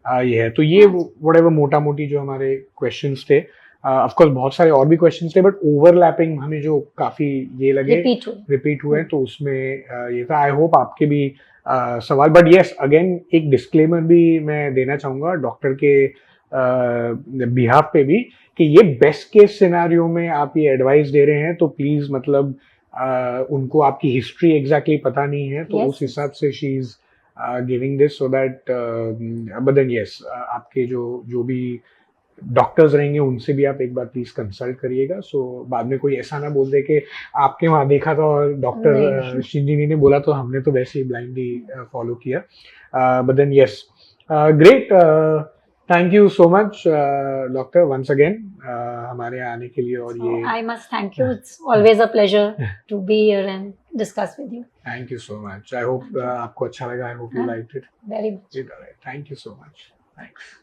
ये है। तो ये व्हाटएवर मोटा मोटी जो हमारे क्वेश्चंस थे, ऑफ कोर्स बहुत सारे और भी क्वेश्चंस थे, बट ओवरलैपिंग हमें जो काफी ये लगे रिपीट हुए, तो उसमें ये था। आई होप आपके भी सवाल, बट यस अगेन एक डिस्क्लेमर भी मैं देना चाहूंगा डॉक्टर के बिहाफ पे भी, कि ये बेस्ट केस सिनेरियो में आप ये एडवाइस दे रहे हैं, तो प्लीज मतलब उनको आपकी हिस्ट्री एग्जैक्टली पता नहीं है, तो Yes. उस हिसाब से she is giving this so that, but then yes आपके जो भी डॉक्टर्स रहेंगे उनसे भी आप एक बार प्लीज कंसल्ट करिएगा। सो बाद में कोई ऐसा ना बोल दे कि आपके वहाँ देखा था और डॉक्टर शिंजिनी ने बोला तो हमने तो वैसे ही ब्लाइंडली फॉलो किया। But then yes, great, thank you so much doctor once again हमारे यहाँ आने के लिए। और ये I must thank you, it's always a pleasure to be here and discuss with you. Thank you so much, I hope आपको अच्छा लगा, I hope you liked it very much. Thank you so much, thanks.